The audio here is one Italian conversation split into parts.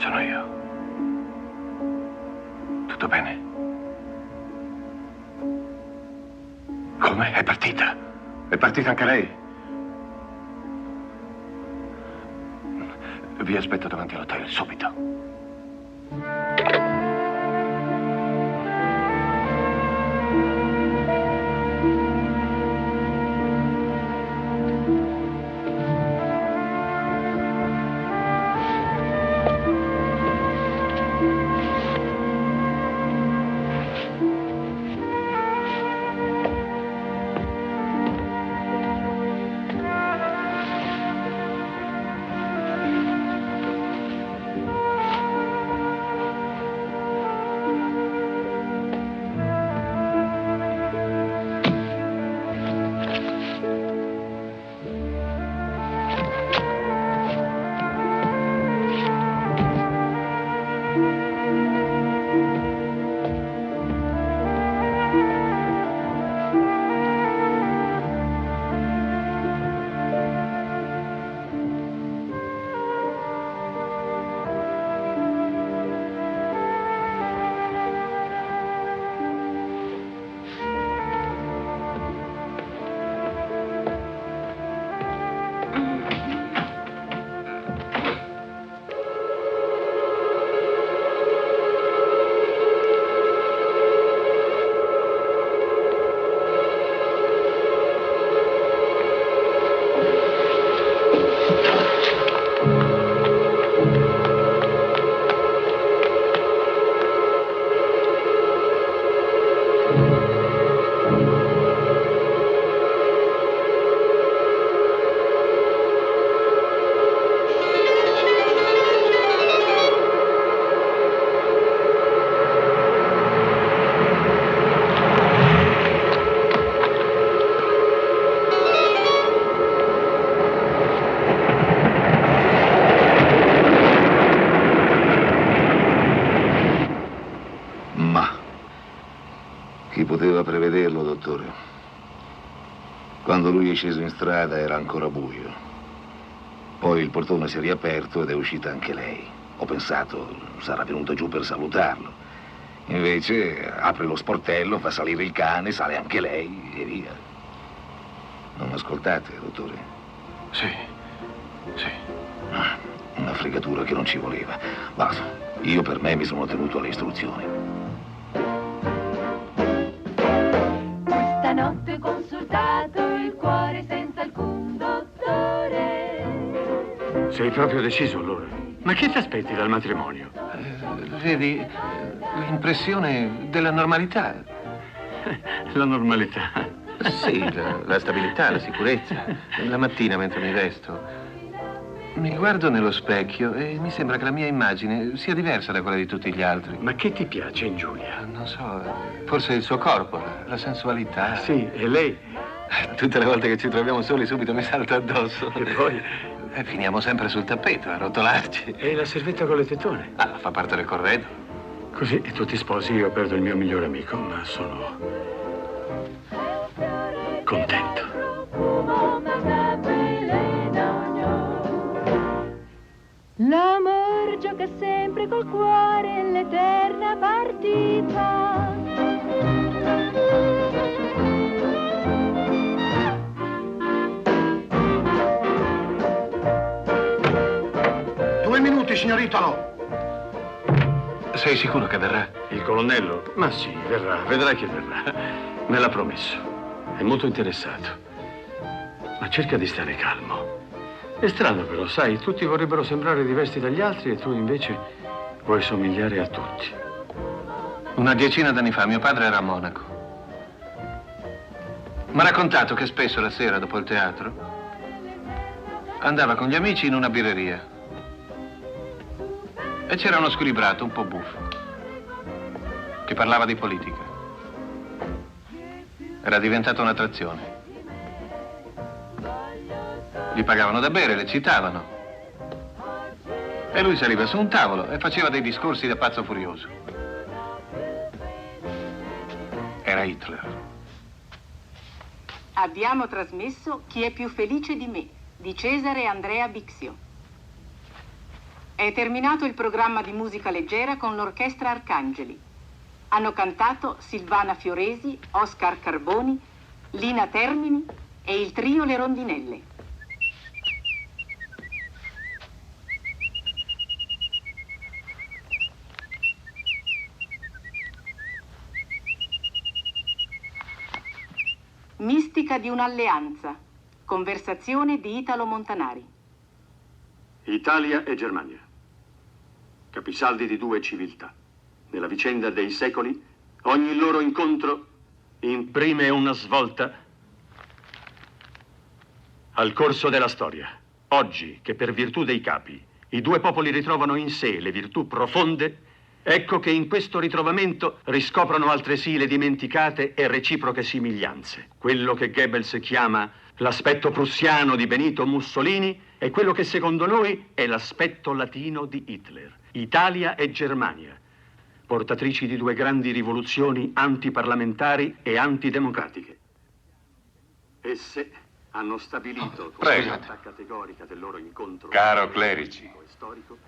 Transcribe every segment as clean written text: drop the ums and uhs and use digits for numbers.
Sono io. Tutto bene? Come? È partita? È partita anche lei? Vi aspetto davanti all'hotel, subito. Poteva prevederlo, dottore. Quando lui è sceso in strada era ancora buio. Poi il portone si è riaperto ed è uscita anche lei. Ho pensato sarà venuto giù per salutarlo. Invece apre lo sportello, fa salire il cane, sale anche lei e via. Non ascoltate, dottore? Sì. Una fregatura che non ci voleva. Basta, io per me mi sono tenuto alle istruzioni. Notte ho consultato il cuore senza alcun dottore. Sei proprio deciso allora? Ma che ti aspetti dal matrimonio? Vedi, l'impressione della normalità. La normalità? Sì, la stabilità, la sicurezza. La mattina mentre mi vesto, mi guardo nello specchio e mi sembra che la mia immagine sia diversa da quella di tutti gli altri. Ma che ti piace in Giulia? Non so, forse il suo corpo, la sensualità. Sì, e lei? Tutte le volte che ci troviamo soli subito mi salta addosso. E poi? Finiamo sempre sul tappeto, a rotolarci. E la servetta con le tettone? Ah, fa parte del corredo. Così tu ti sposi, io perdo il mio migliore amico, ma sono contento. L'amor gioca sempre col cuore l'eterna partita. Due minuti, signor Italo. Sei sicuro che verrà? Il colonnello? Ma sì, verrà, vedrai che verrà. Me l'ha promesso. È molto interessato. Ma cerca di stare calmo. È strano però, sai, tutti vorrebbero sembrare diversi dagli altri e tu invece vuoi somigliare a tutti. Una decina d'anni fa mio padre era a Monaco. Mi ha raccontato che spesso la sera dopo il teatro andava con gli amici in una birreria e c'era uno squilibrato un po' buffo che parlava di politica. Era diventata un'attrazione. Gli pagavano da bere, le citavano. E lui saliva su un tavolo e faceva dei discorsi da pazzo furioso. Era Hitler. Abbiamo trasmesso Chi è più felice di me, di Cesare Andrea Bixio. È terminato il programma di musica leggera con l'orchestra Arcangeli. Hanno cantato Silvana Fioresi, Oscar Carboni, Lina Termini e il trio Le Rondinelle. Mistica di un'alleanza. Conversazione di Italo Montanari. Italia e Germania. Capisaldi di due civiltà. Nella vicenda dei secoli, ogni loro incontro imprime una svolta al corso della storia. Oggi, che per virtù dei capi i due popoli ritrovano in sé le virtù profonde, ecco che in questo ritrovamento riscoprono altresì le dimenticate e reciproche somiglianze. Quello che Goebbels chiama l'aspetto prussiano di Benito Mussolini è quello che secondo noi è l'aspetto latino di Hitler. Italia e Germania, portatrici di due grandi rivoluzioni antiparlamentari e antidemocratiche. Esse hanno stabilito con Prego. categorica del loro incontro Caro Clerici, storico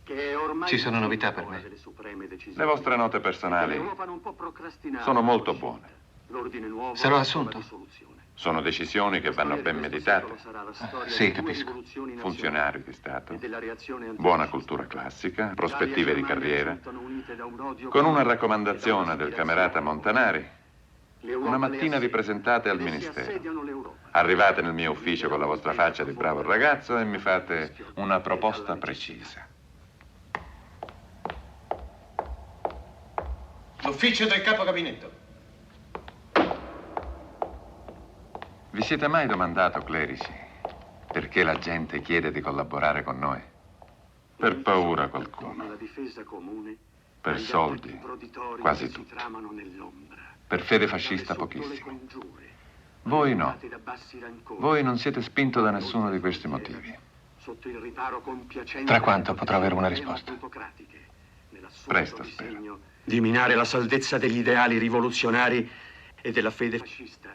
che è ormai Ci sono novità per me. delle supreme decisioni. le vostre note personali L'Europa non può procrastinare sono molto la buone. L'ordine nuovo Sarò è assunto? la risoluzione. Sono decisioni che vanno ben meditate. Sì, capisco. Funzionario di Stato, E della reazione buona cultura classica, prospettive di carriera, con una raccomandazione del camerata Montanari. Una mattina vi presentate al Ministero. Arrivate nel mio ufficio con la vostra faccia di bravo ragazzo e mi fate una proposta precisa. L'ufficio del capo gabinetto. Vi siete mai domandato, Clerici, perché la gente chiede di collaborare con noi? Per paura qualcuno. Per soldi, quasi tutti. Per fede fascista pochissimo. Voi no. Voi non siete spinto da nessuno di questi motivi. Tra quanto potrò avere una risposta? Presto, spero. Di minare la saldezza degli ideali rivoluzionari e della fede fascista.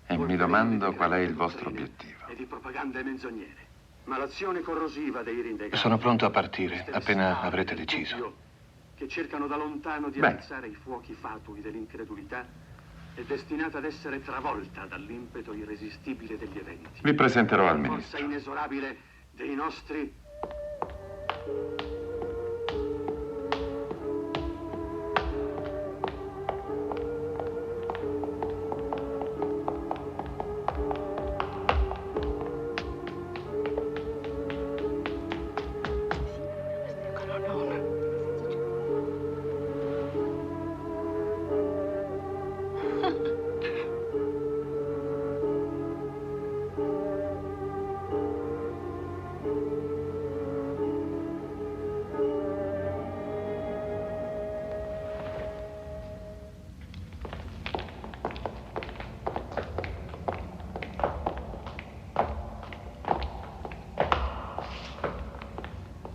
E mi domando qual è il vostro obiettivo. E di propagande menzognere. Ma l'azione corrosiva dei rinnegati. Sono pronto a partire, appena avrete deciso. Che cercano da lontano di Bene. alzare i fuochi fatui dell'incredulità è destinata ad essere travolta dall'impeto irresistibile degli eventi. Vi presenterò al La forza ministro. inesorabile dei nostri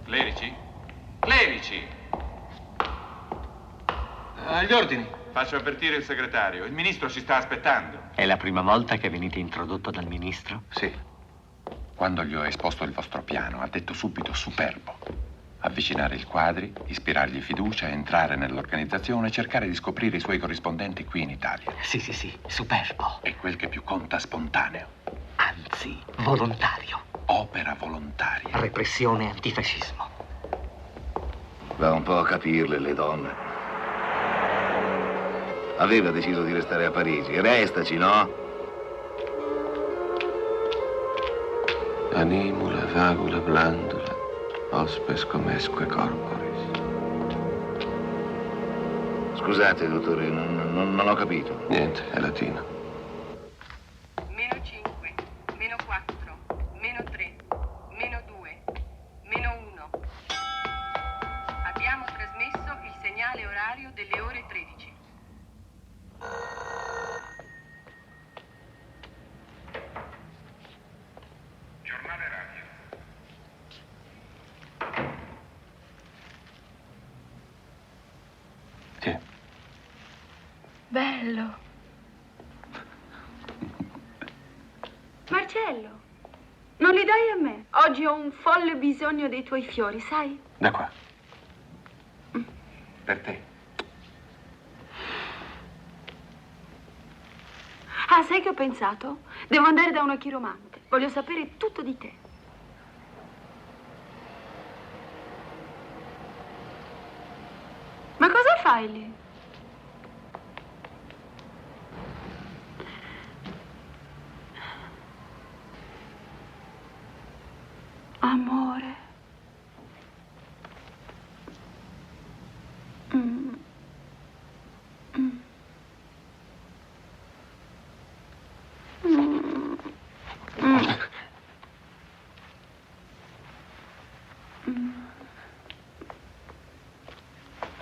Clerici? Clerici! Agli ordini. Faccio avvertire il segretario. Il ministro ci sta aspettando. È la prima volta che venite introdotto dal ministro? Sì. Quando gli ho esposto il vostro piano, ha detto subito superbo. Avvicinare i quadri, ispirargli fiducia, entrare nell'organizzazione, cercare di scoprire i suoi corrispondenti qui in Italia. Sì, superbo. E quel che più conta, spontaneo. Anzi, volontario. Opera volontaria. Repressione antifascismo. Va un po' a capirle le donne. Aveva deciso di restare a Parigi. Restaci, no? Animula, vagula, blandula, hospes comesque corporis. Scusate, dottore, non ho capito. Niente, è latino. Meno 5, meno 4, meno 3, meno 2, meno 1. Abbiamo trasmesso il segnale orario delle ore 13. Giornale radio. Sì. Bello. Marcello, non li dai a me. Oggi ho un folle bisogno dei tuoi fiori, sai? Da qua. Per te. Ah, sai che ho pensato? Devo andare da una chiromante. Voglio sapere tutto di te. Ma cosa fai lì? Amore.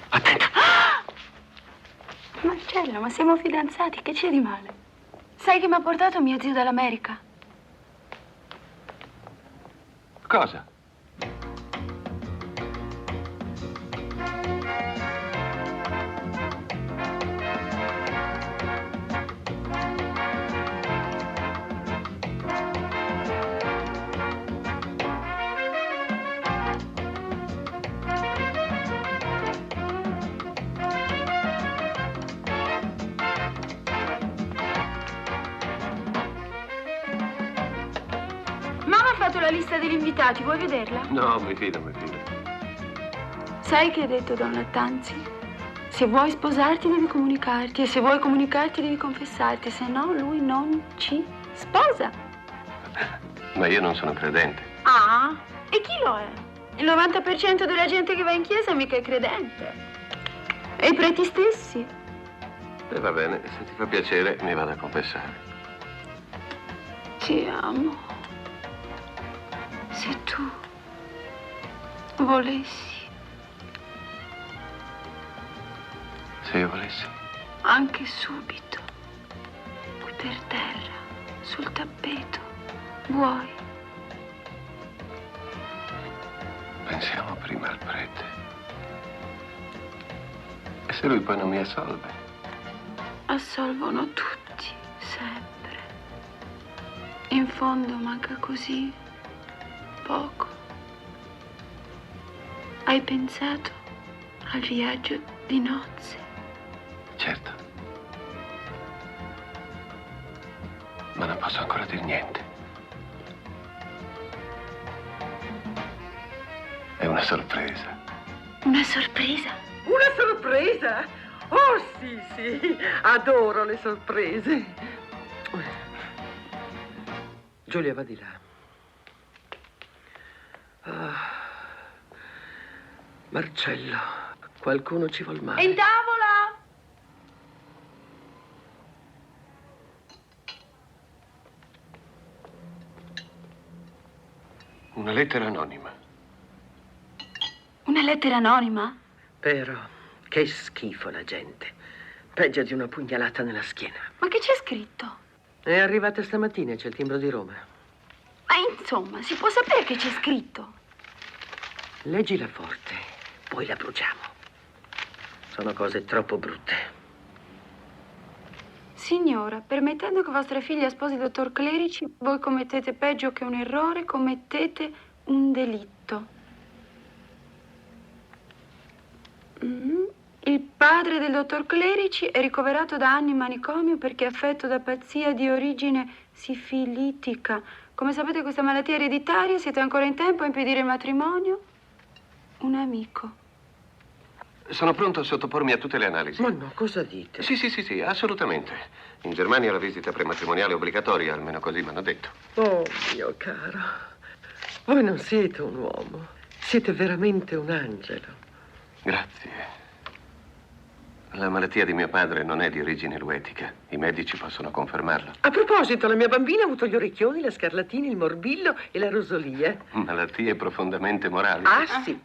Attenta. Marcello, ma siamo fidanzati, che c'è di male? Sai che mi ha portato mio zio dall'America? Cosa? La lista degli invitati, vuoi vederla? No, mi fido, mi fido. Sai che ha detto Don Lattanzi? Se vuoi sposarti devi comunicarti e se vuoi comunicarti devi confessarti, se no lui non ci sposa. Ma io non sono credente. Ah, e chi lo è? Il 90% della gente che va in chiesa mica è credente. E i preti stessi. E va bene, se ti fa piacere mi vado a confessare. Ti amo. Se tu volessi. Se io volessi. Anche subito. Qui per terra, sul tappeto. Vuoi? Pensiamo prima al prete. E se lui poi non mi assolve? Assolvono tutti, sempre. In fondo manca così poco. Hai pensato al viaggio di nozze? Certo. Ma non posso ancora dire niente. È una sorpresa. Una sorpresa? Una sorpresa? Oh, sì, sì, adoro le sorprese. Giulia, va di là. Marcello, qualcuno ci vuol male. In tavola! Una lettera anonima. Una lettera anonima? Però, che schifo la gente. Peggio di una pugnalata nella schiena. Ma che c'è scritto? È arrivata stamattina e c'è il timbro di Roma. Ma insomma, si può sapere che c'è scritto? Leggila forte, poi la bruciamo. Sono cose troppo brutte. Signora, permettendo che vostra figlia sposi il dottor Clerici, voi commettete peggio che un errore, commettete un delitto. Il padre del dottor Clerici è ricoverato da anni in manicomio perché è affetto da pazzia di origine sifilitica. Come sapete, questa malattia è ereditaria. Siete ancora in tempo a impedire il matrimonio? Un amico. Sono pronto a sottopormi a tutte le analisi. Ma no, cosa dite? Sì, assolutamente. In Germania la visita prematrimoniale è obbligatoria, almeno così mi hanno detto. Oh, mio caro, voi non siete un uomo, siete veramente un angelo. Grazie. La malattia di mio padre non è di origine luetica. I medici possono confermarlo. A proposito, la mia bambina ha avuto gli orecchioni, la scarlatina, il morbillo e la rosolia. Malattie profondamente morali. Ah, sì.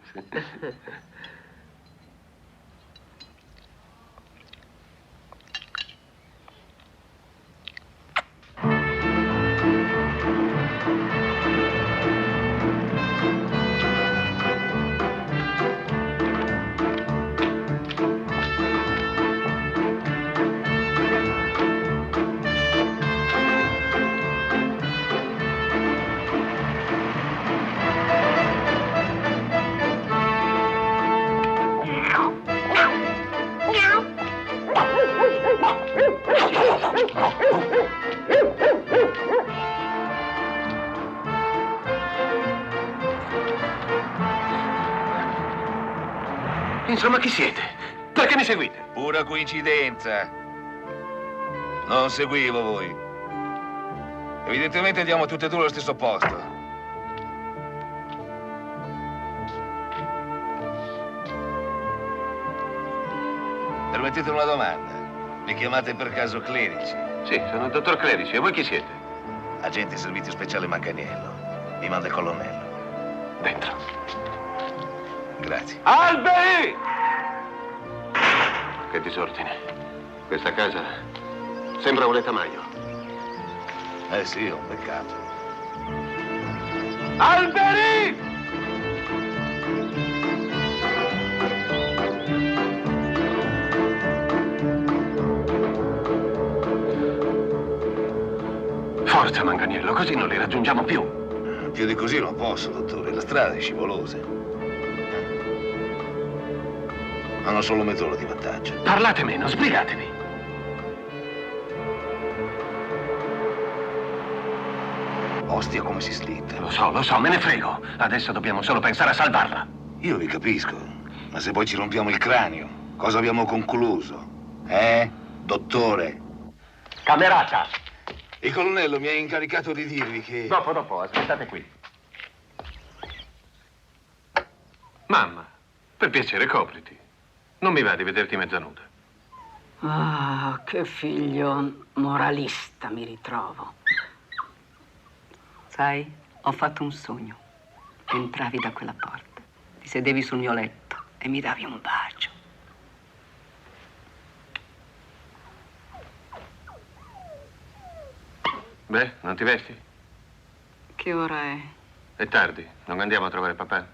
Insomma, chi siete? Perché mi seguite? Pura coincidenza. Non seguivo voi. Evidentemente andiamo tutti e due allo stesso posto. Permettete una domanda. Mi chiamate per caso Clerici? Sì, sono il dottor Clerici. E voi chi siete? Agente servizio speciale Manganiello. Mi manda il colonnello. Dentro. Grazie. Alberi! Che disordine. Questa casa sembra un letamaio. Eh sì, è un peccato. Alberi! Forza, Manganiello, così non li raggiungiamo più. Più di così non posso, dottore. La strada è scivolosa. Hanno solo mezz'ora di vantaggio. Parlate meno, sbrigatevi. Ostia, come si slitta. Lo so, me ne frego. Adesso dobbiamo solo pensare a salvarla. Io vi capisco, ma se poi ci rompiamo il cranio, cosa abbiamo concluso? Dottore? Camerata! Il colonnello mi ha incaricato di dirvi che... Dopo, aspettate qui. Mamma, per piacere, copriti. Non mi va di vederti mezza nuda. Ah, che figlio moralista mi ritrovo. Sai, ho fatto un sogno. Entravi da quella porta, ti sedevi sul mio letto e mi davi un bacio. Beh, non ti vesti? Che ora è? È tardi, non andiamo a trovare papà?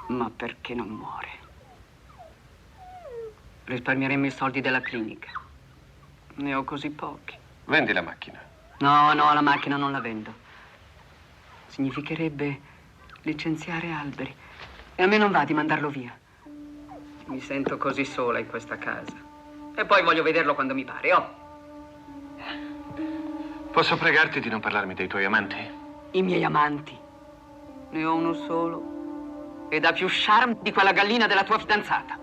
Ma perché non muore? Risparmieremmo i soldi della clinica. Ne ho così pochi. Vendi la macchina. No, la macchina non la vendo. Significherebbe licenziare Alberi. E a me non va di mandarlo via. Mi sento così sola in questa casa. E poi voglio vederlo quando mi pare, Posso pregarti di non parlarmi dei tuoi amanti? I miei amanti. Ne ho uno solo. Ed ha più charme di quella gallina della tua fidanzata.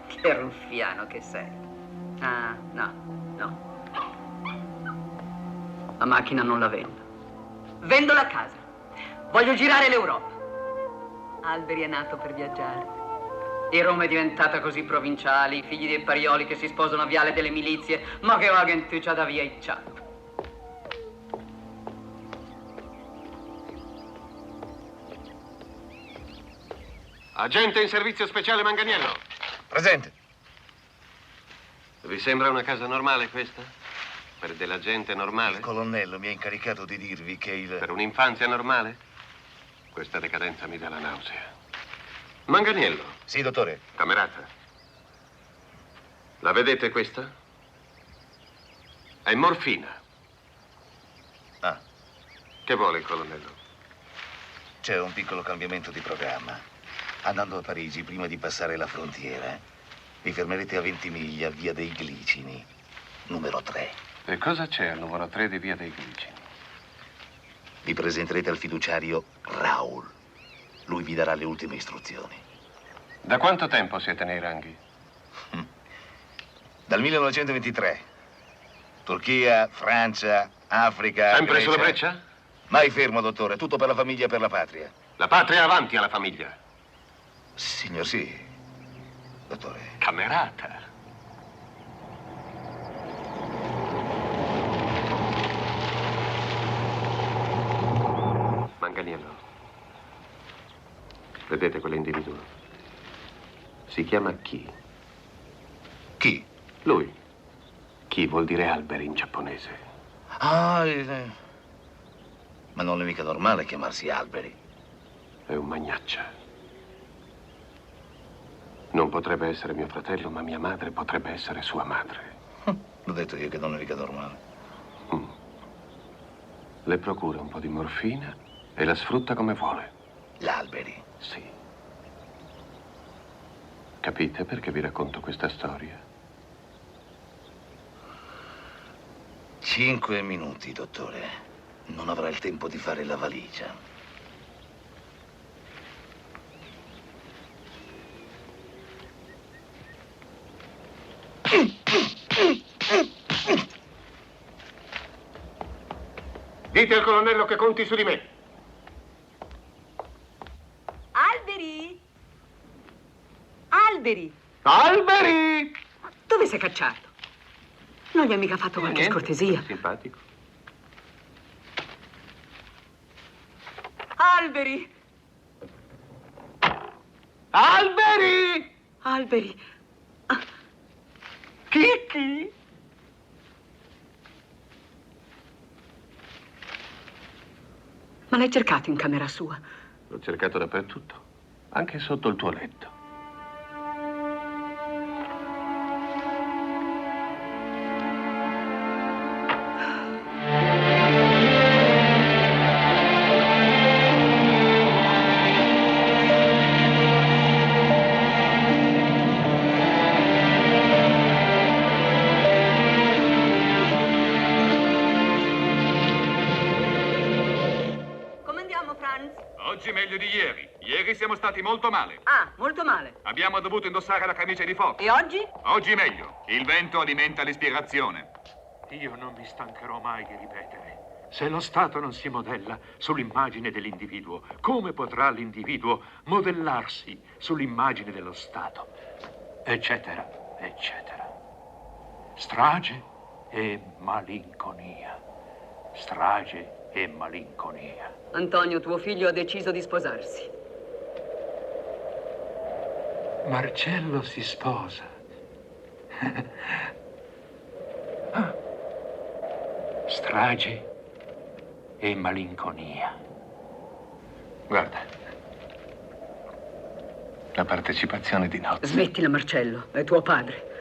Che ruffiano che sei. Ah, no. La macchina non la vendo. Vendo la casa. Voglio girare l'Europa. Alberi è nato per viaggiare. E Roma è diventata così provinciale, i figli dei parioli che si sposano a Viale delle Milizie, ma che va che tu c'ha da via i ciao. Agente in servizio speciale Manganiello. Presente. Vi sembra una casa normale questa? Per della gente normale? Il colonnello mi ha incaricato di dirvi che il... Per un'infanzia normale? Questa decadenza mi dà la nausea. Manganiello. Sì, dottore. Camerata. La vedete questa? È morfina. Ah. Che vuole il colonnello? C'è un piccolo cambiamento di programma. Andando a Parigi, prima di passare la frontiera, vi fermerete a Ventimiglia, via dei Glicini, numero 3. E cosa c'è al numero 3 di via dei Glicini? Vi presenterete al fiduciario Raul. Lui vi darà le ultime istruzioni. Da quanto tempo siete nei ranghi? Dal 1923. Turchia, Francia, Africa, Sempre Grecia. sulla breccia? Mai fermo, dottore. Tutto per la famiglia e per la patria. La patria avanti alla famiglia. Signor sì, dottore. Camerata. Manganiello. Vedete quell'individuo? Si chiama Chi. Chi? Lui. Chi vuol dire alberi in giapponese. Ah, ma non è mica normale chiamarsi Alberi. È un magnaccia. Non potrebbe essere mio fratello, ma mia madre potrebbe essere sua madre. L'ho detto io che non è mica normale. Le procura un po' di morfina e la sfrutta come vuole. L'Alberi? Sì. Capite perché vi racconto questa storia? 5 minuti, dottore. Non avrà il tempo di fare la valigia. Dite al colonnello che conti su di me. Alberi! Alberi! Alberi! Dove sei cacciato? Non gli hai mica fatto qualche scortesia? Simpatico. Alberi! Alberi! Alberi! Chicchi! Ma l'hai cercato in camera sua? L'ho cercato dappertutto, anche sotto il tuo letto. Oggi meglio di ieri. Ieri siamo stati molto male. Ah, molto male. Abbiamo dovuto indossare la camicia di fuoco. E oggi? Oggi meglio. Il vento alimenta l'ispirazione. Io non mi stancherò mai di ripetere. Se lo Stato non si modella sull'immagine dell'individuo, come potrà l'individuo modellarsi sull'immagine dello Stato? Eccetera, eccetera. Strage e malinconia. Strage e malinconia. Antonio, tuo figlio ha deciso di sposarsi. Marcello si sposa. Strage e malinconia. Guarda, la partecipazione di notte. Smettila, Marcello, è tuo padre.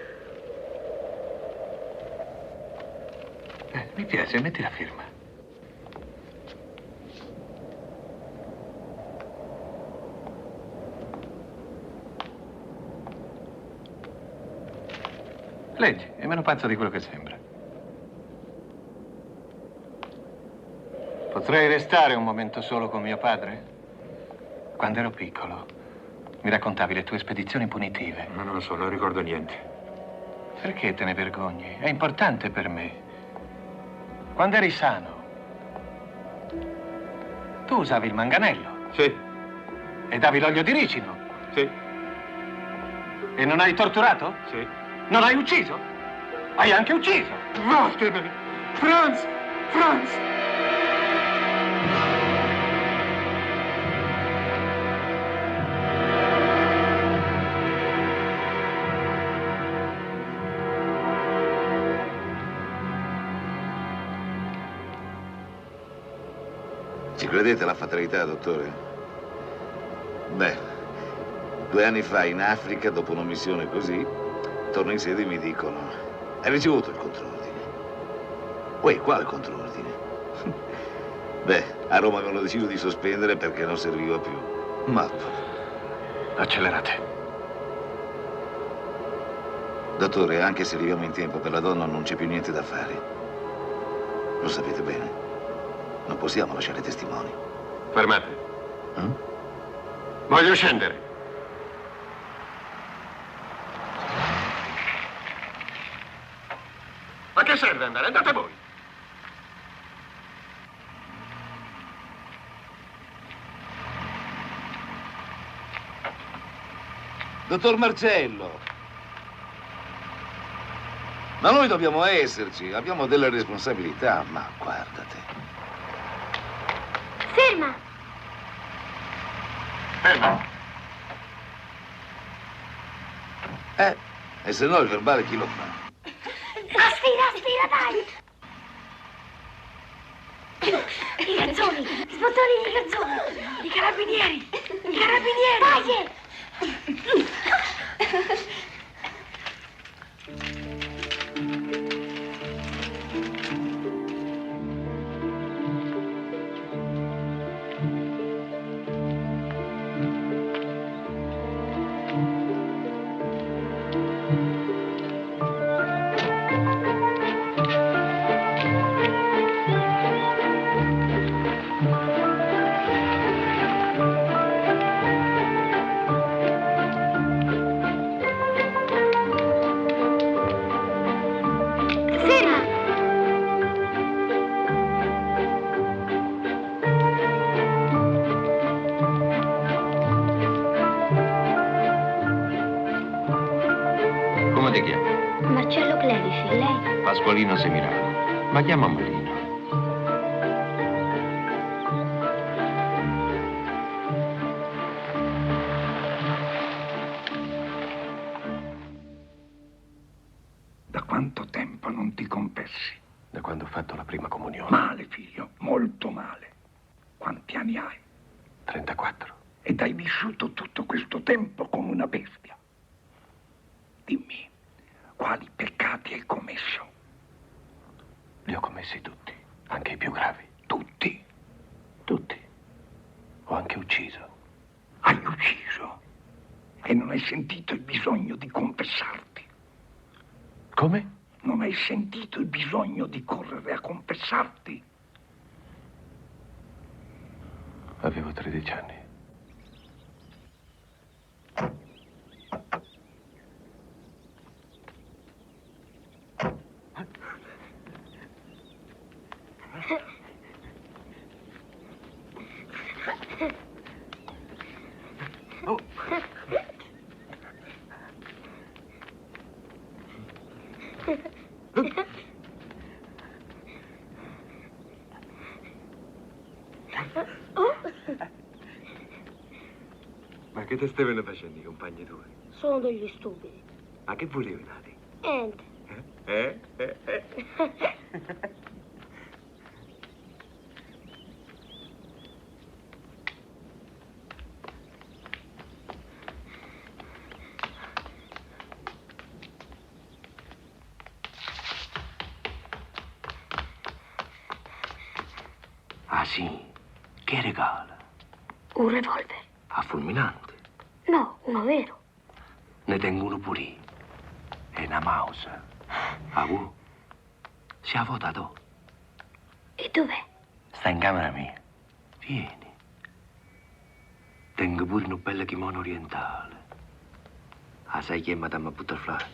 Mi piace, metti la firma. Leggi, è meno pazzo di quello che sembra. Potrei restare un momento solo con mio padre? Quando ero piccolo, mi raccontavi le tue spedizioni punitive. Ma non lo so, non ricordo niente. Perché te ne vergogni? È importante per me. Quando eri sano, tu usavi il manganello. Sì. E davi l'olio di ricino. Sì. E non hai torturato? Sì. Non hai ucciso? Hai anche ucciso! Vattene! Franz! Franz! Ci credete alla fatalità, dottore? Beh, 2 anni fa in Africa, dopo una missione così, torno in sede e mi dicono: hai ricevuto il controordine? Uè, quale controordine? Beh, a Roma avevano deciso di sospendere perché non serviva più. Ma accelerate. dottore, anche se arriviamo in tempo per la donna non c'è più niente da fare. Lo sapete bene. Non possiamo lasciare testimoni. Fermate. Voglio scendere. Ma che serve andare? Andate voi. Dottor Marcello, ma noi dobbiamo esserci, abbiamo delle responsabilità, ma guardate. Ferma! Ferma. E se no il verbale chi lo fa? Aspira, dai! I gazzoni! I sbottoni di gazzoni! I carabinieri! Dai! Clerici, lei? Pasqualino Semirano. Ma chiama Marino. Da quanto tempo non ti confessi? Da quando ho fatto la prima comunione. Male, figlio, molto male. Quanti anni hai? 34. Ed hai vissuto tutto questo tempo come una bestia. Dimmi, quali peccati hai commesso? Li ho commessi tutti, anche i più gravi. Tutti? Tutti. Ho anche ucciso. Hai ucciso? E non hai sentito il bisogno di confessarti? Come? Non hai sentito il bisogno di correre a confessarti? Avevo 13 anni. Oh. Ma che te stavano facendo i compagni tuoi? Sono degli stupidi. Ma che volevano a te? Niente. Ah sì? Che regalo? Un revolver. A fulminante. No, uno vero. Ne tengo uno pure io. E una mouse. Ah, voi? Si ha votato? E dov'è? Sta in camera mia. Vieni. Tengo pure un bello kimono orientale. Ah, sai chi è Madame Butterfly?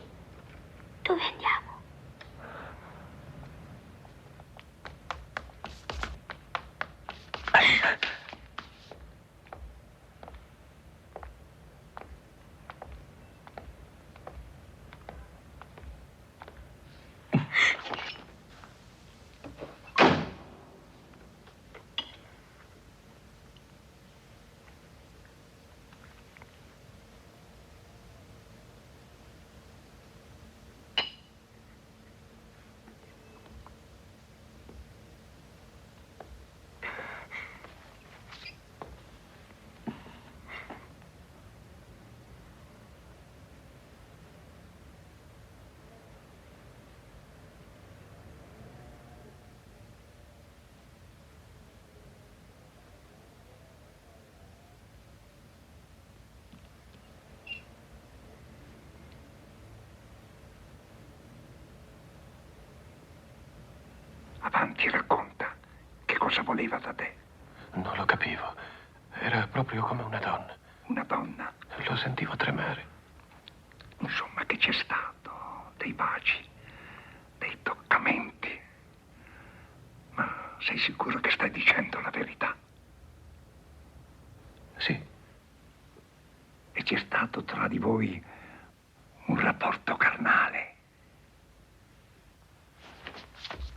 Dove andiamo? Avanti, racconta. Che cosa voleva da te? Non lo capivo. Era proprio come una donna. Una donna? Lo sentivo tremare. Insomma, che c'è stato? Dei baci, dei toccamenti. Ma sei sicuro che stai dicendo la verità? Sì. E c'è stato tra di voi un rapporto carnale?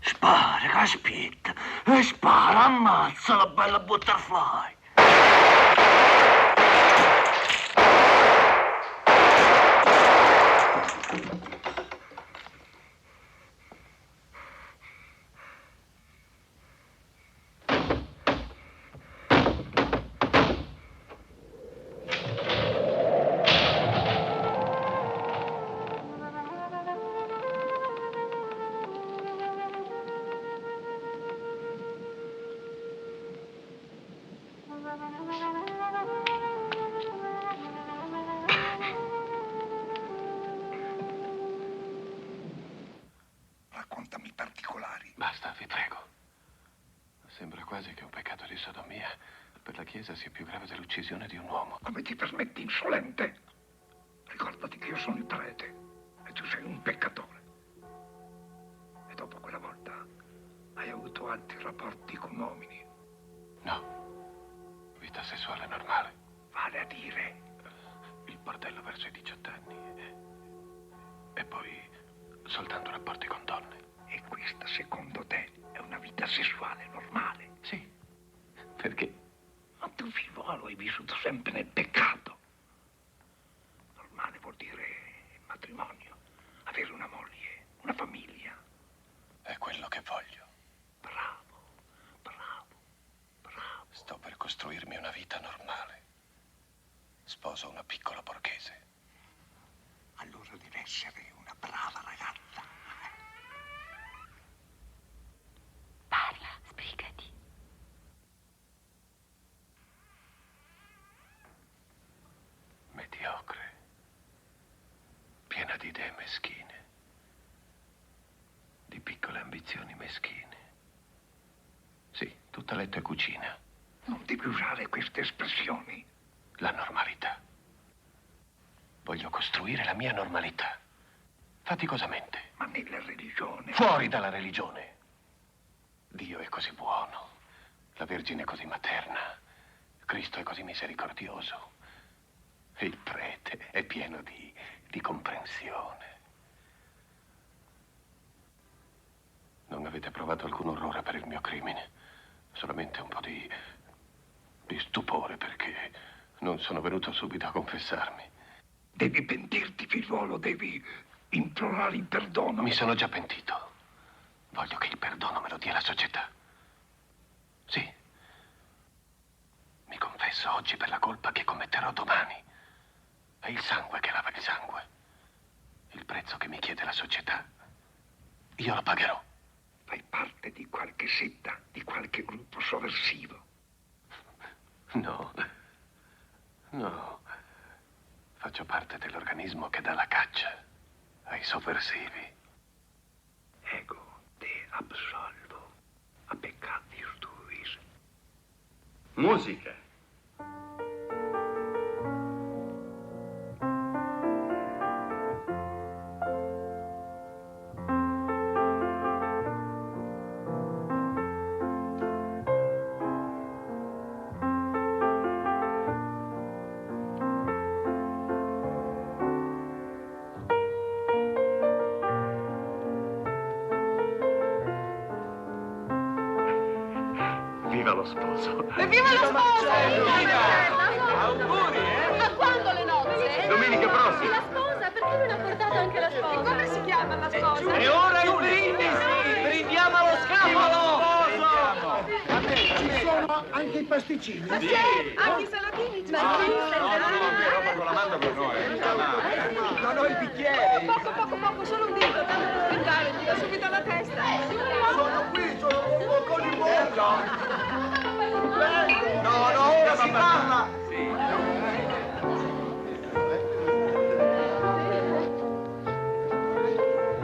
Spara, caspita! E spara, ammazza la bella Butterfly! Raccontami i particolari. Basta, vi prego. Sembra quasi che un peccato di sodomia per la Chiesa sia più grave dell'uccisione di un uomo. Come ti permetti, insolente? Ricordati che io sono il prete e tu sei un peccatore. E dopo quella volta hai avuto altri rapporti con uomini? No. Vita sessuale normale. Vale a dire? Il bordello verso i 18 anni. E poi soltanto una rapporti con donne. E questa, secondo te, è una vita sessuale normale? Sì. Perché? Ma tu, figliuolo, hai vissuto sempre nel peccato. Normale vuol dire matrimonio, avere una moglie, una famiglia. È quello che voglio. Bravo, bravo, bravo. Sto per costruirmi una vita normale. Sposo una piccola borghese. Allora deve essere una brava ragazza. Parla, sbrigati. Mediocre. Piena di idee meschine. Di piccole ambizioni meschine. Sì, tutta letto e cucina. Non devi usare queste espressioni. La normalità. Voglio costruire la mia normalità. Faticosamente. Ma nella religione... Fuori dalla religione. Dio è così buono. La Vergine è così materna. Cristo è così misericordioso. E il prete è pieno di comprensione. Non avete provato alcun orrore per il mio crimine. Solamente un po' di stupore perché non sono venuto subito a confessarmi. Devi pentirti, figliuolo, devi implorare il perdono. Mi sono già pentito. Voglio che il perdono me lo dia la società. Sì. Mi confesso oggi per la colpa che commetterò domani. È il sangue che lava il sangue. Il prezzo che mi chiede la società. Io lo pagherò. Fai parte di qualche setta, di qualche gruppo sovversivo. No. No. Faccio parte dell'organismo che dà la caccia ai sovversivi. Ego te absolvo a peccati tuis. Musica. Viva lo sposo. Evviva lo sposo! Auguri, Ma quando le nozze? Domenica prossima. La sposa? Perché non ha portato anche la sposa? E come si chiama la sposa? E ora il brindisi! Brindiamo allo scapolo! Ci sono anche i pasticcini? Ma sì, anche i salatini. Ma sì, roba con la manda per noi. Non ho i bicchieri. Poco, solo un dito, tanto per aspettare, ti do subito alla testa. Sono qui, sono un po' con il bocca. No, ora si parla!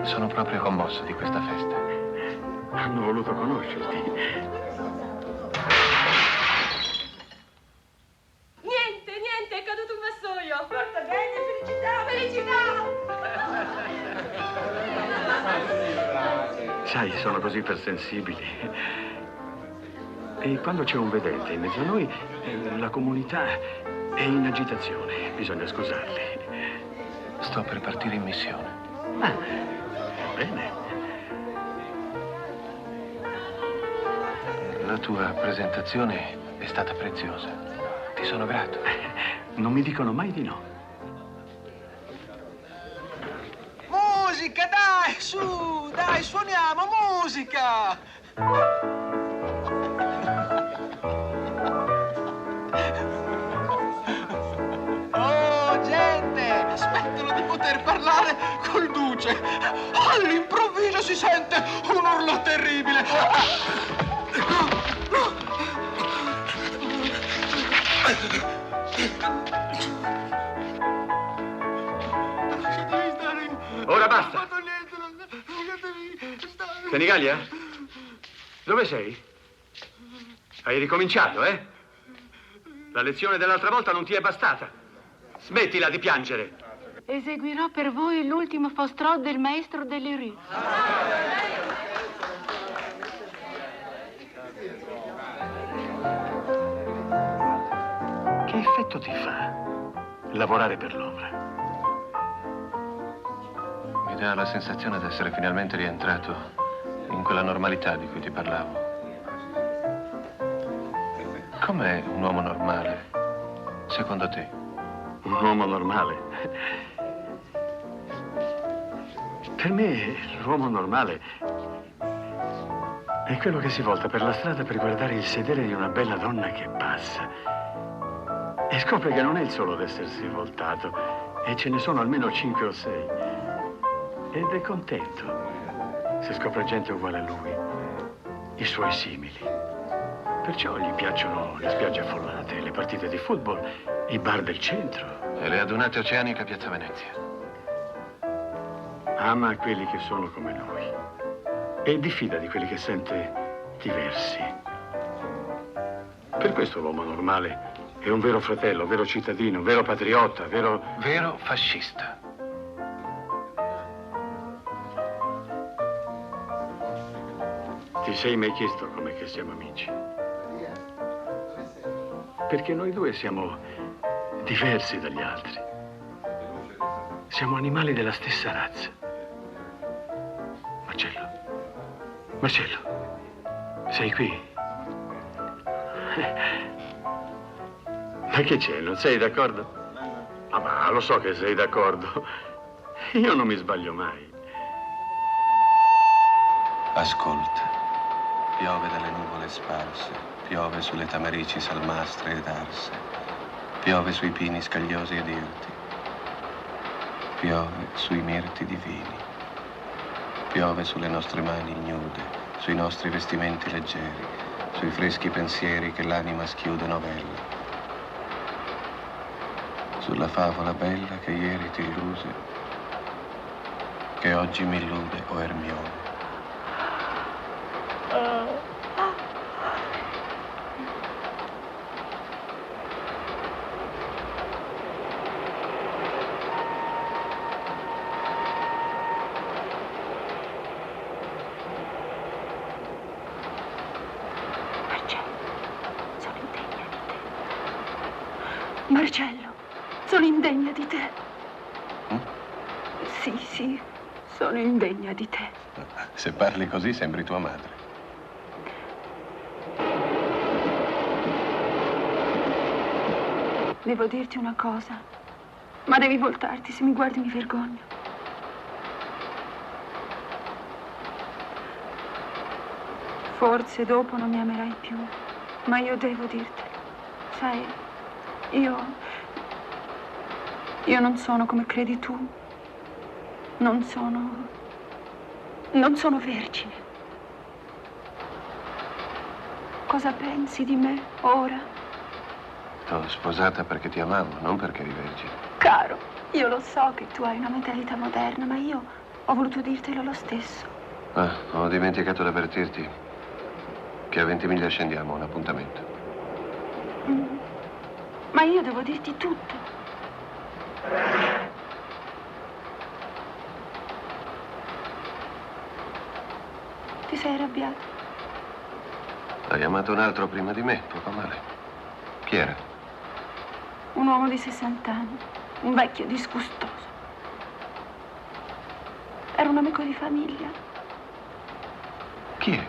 Sono proprio commosso di questa festa. Hanno voluto conoscerti. Niente, è caduto un vassoio. Porta bene, felicità! Sai, sono così ipersensibili. E quando c'è un vedente in mezzo a noi, la comunità è in agitazione. Bisogna scusarli. Sto per partire in missione. Ah, bene. La tua presentazione è stata preziosa. Ti sono grato. Non mi dicono mai di no. Musica, dai, su! Dai, suoniamo, musica! Oh, gente! Aspettano di poter parlare col duce! All'improvviso si sente un urlo terribile! Ora basta. Senigallia? Dove sei? Hai ricominciato, eh? La lezione dell'altra volta non ti è bastata. Smettila di piangere. Eseguirò per voi l'ultimo fostrot del maestro delle rue. Che effetto ti fa lavorare per l'opera? Mi Mi dà la sensazione di essere finalmente rientrato in quella normalità di cui ti parlavo. Com'è un uomo normale, secondo te? Un uomo normale? Per me l'uomo normale è quello che si volta per la strada per guardare il sedere di una bella donna che passa e scopre che non è il solo ad essersi voltato, e ce ne sono almeno 5 o 6. Ed è contento se scopre gente uguale a lui, i suoi simili. Perciò gli piacciono le spiagge affollate, le partite di football, i bar del centro. E le adunate oceaniche a Piazza Venezia. Ama quelli che sono come lui e diffida di quelli che sente diversi. Per questo l'uomo normale è un vero fratello, vero cittadino, vero patriota, vero fascista. Ti sei mai chiesto com'è che siamo amici? Perché noi due siamo diversi dagli altri. Siamo animali della stessa razza. Marcello, sei qui? Ma che c'è, non sei d'accordo? Ah, ma lo so che sei d'accordo. Io non mi sbaglio mai. Ascolta, piove dalle nuvole sparse, piove sulle tamarici salmastre ed arse, piove sui pini scagliosi ed irti, piove sui mirti divini, piove sulle nostre mani ignude, sui nostri vestimenti leggeri, sui freschi pensieri che l'anima schiude novella, sulla favola bella che ieri ti illuse, che oggi mi illude, o Ermione. Marcello, sono indegna di te. Sì, sono indegna di te. Se parli così sembri tua madre. Devo dirti una cosa, ma devi voltarti, se mi guardi mi vergogno. Forse dopo non mi amerai più, ma io devo dirtelo. Sai, io non sono come credi tu. Non sono vergine. Cosa pensi di me ora? T'ho sposata perché ti amavo, non perché eri vergine. Caro, io lo so che tu hai una mentalità moderna, ma io ho voluto dirtelo lo stesso. Ah, ho dimenticato di avvertirti che a 20 miglia scendiamo a un appuntamento. Ma io devo dirti tutto. Ti sei arrabbiato? Hai amato un altro prima di me, poco male. Chi era? Un uomo di 60 anni, un vecchio disgustoso. Era un amico di famiglia. Chi è?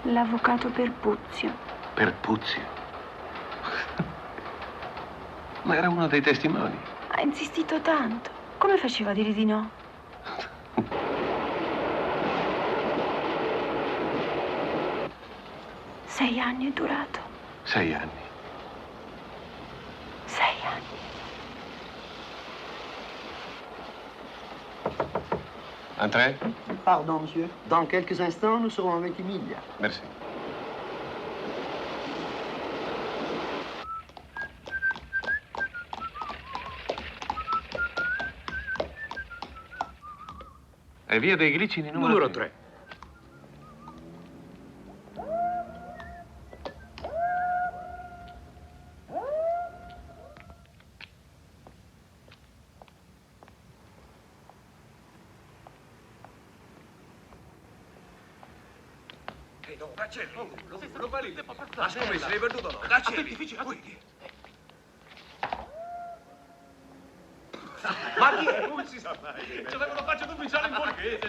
L'avvocato Perpuzio. Perpuzio? Ma era uno dei testimoni. Ha insistito tanto. Come faceva a dire di no? Sei anni è durato. 6 anni. 6 anni. Entrez? Pardon, monsieur. Dans quelques instants, nous serons à 20 miglia. Merci. È via dei Glicini numero 3. La scommessa l'hai perduto o no? Dacci! Ma chi è? Non si sa mai. Ci avevo la faccia d'ufficiale in borghese.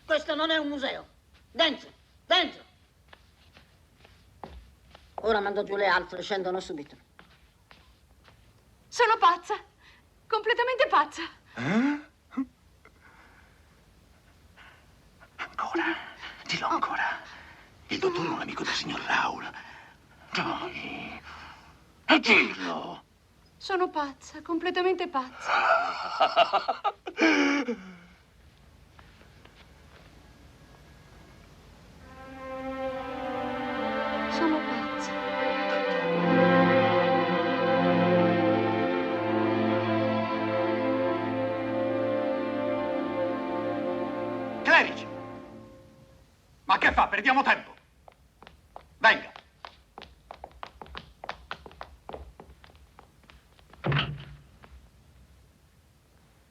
Questo non è un museo. Dentro, dentro. Ora mando giù le altre, scendono subito. Sono pazza. Completamente pazza. Ancora? Dillo ancora. Il dottore è un amico del signor Raul. Dai. E dillo. Sono pazza, completamente pazza. Sono pazza. Clerici! Ma che fa? Perdiamo tempo. Venga.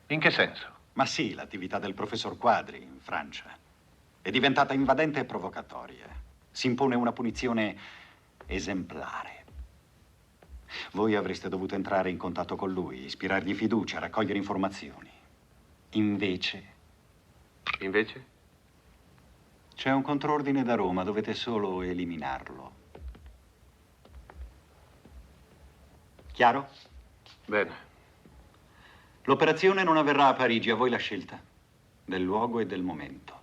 In che senso? Ma sì, l'attività del professor Quadri in Francia è diventata invadente e provocatoria. Si impone una punizione esemplare. Voi avreste dovuto entrare in contatto con lui, ispirargli fiducia, raccogliere informazioni. Invece? Invece? C'è un contrordine da Roma, dovete solo eliminarlo. Chiaro? Bene. L'operazione non avverrà a Parigi, a voi la scelta del luogo e del momento.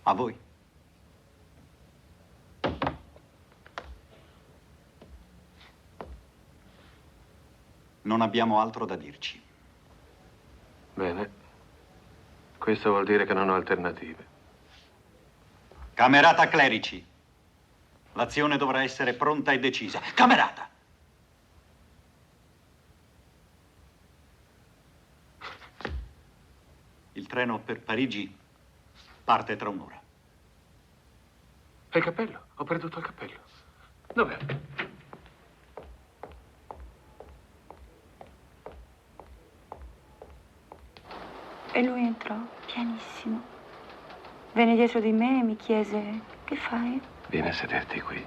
A voi. Non abbiamo altro da dirci. Bene. Questo vuol dire che non ho alternative. Camerata Clerici. L'azione dovrà essere pronta e decisa. Camerata! Il treno per Parigi parte tra un'ora. E il cappello? Ho perduto il cappello. Dov'è? E lui entrò pianissimo. Venne dietro di me e mi chiese: che fai? Vieni a sederti qui.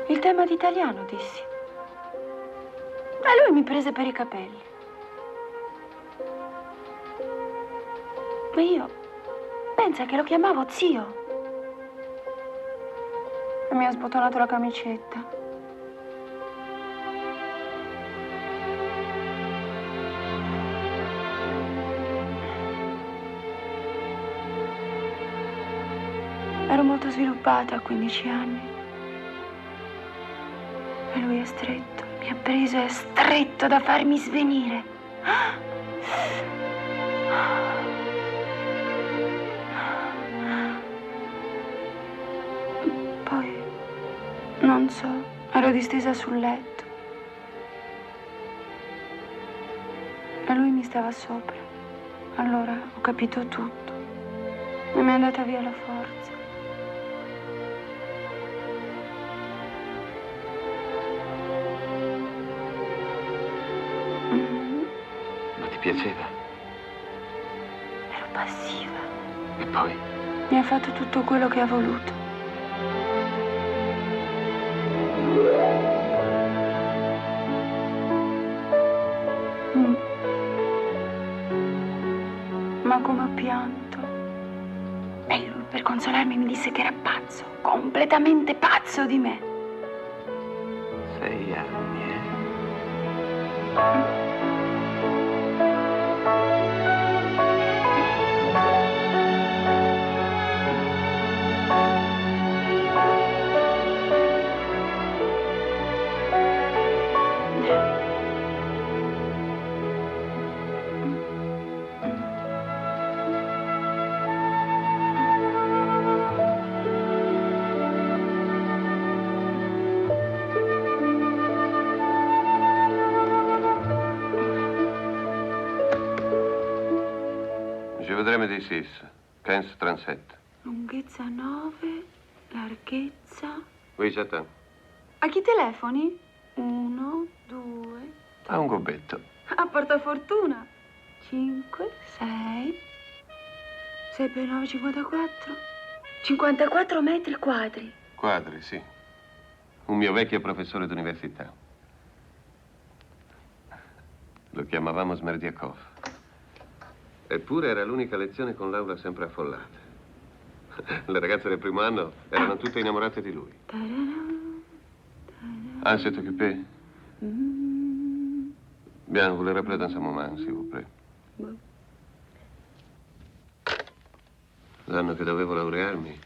Il tema d'italiano, dissi. E lui mi prese per i capelli. Ma io, pensa che lo chiamavo zio. E mi ha sbotonato la camicetta. Ero molto sviluppata a 15 anni. E lui è stretto, mi ha preso, è stretto da farmi svenire. Poi, non so, ero distesa sul letto. E lui mi stava sopra. Allora ho capito tutto. E mi è andata via la forza. Ti piaceva? Ero passiva. E poi? Mi ha fatto tutto quello che ha voluto. Ma come ho pianto. E lui, per consolarmi, mi disse che era pazzo, completamente pazzo di me. 6 anni, Je voudrais me dire 6, 15, 37. Lunghezza 9, larghezza... Oui, j'attends. A chi telefoni? 1, 2... A un gobbetto. A portafortuna. 5, 6... 6 per 9, 54... 54 metri quadri. Quadri, sì. Un mio vecchio professore d'università. Lo chiamavamo Smerdiakov. Eppure era l'unica lezione con l'aula sempre affollata. Le ragazze del primo anno erano tutte innamorate di lui. Ah, c'est occupé? Bien, vous le rappelez dans un moment, s'il vous plaît. L'anno che dovevo laurearmi,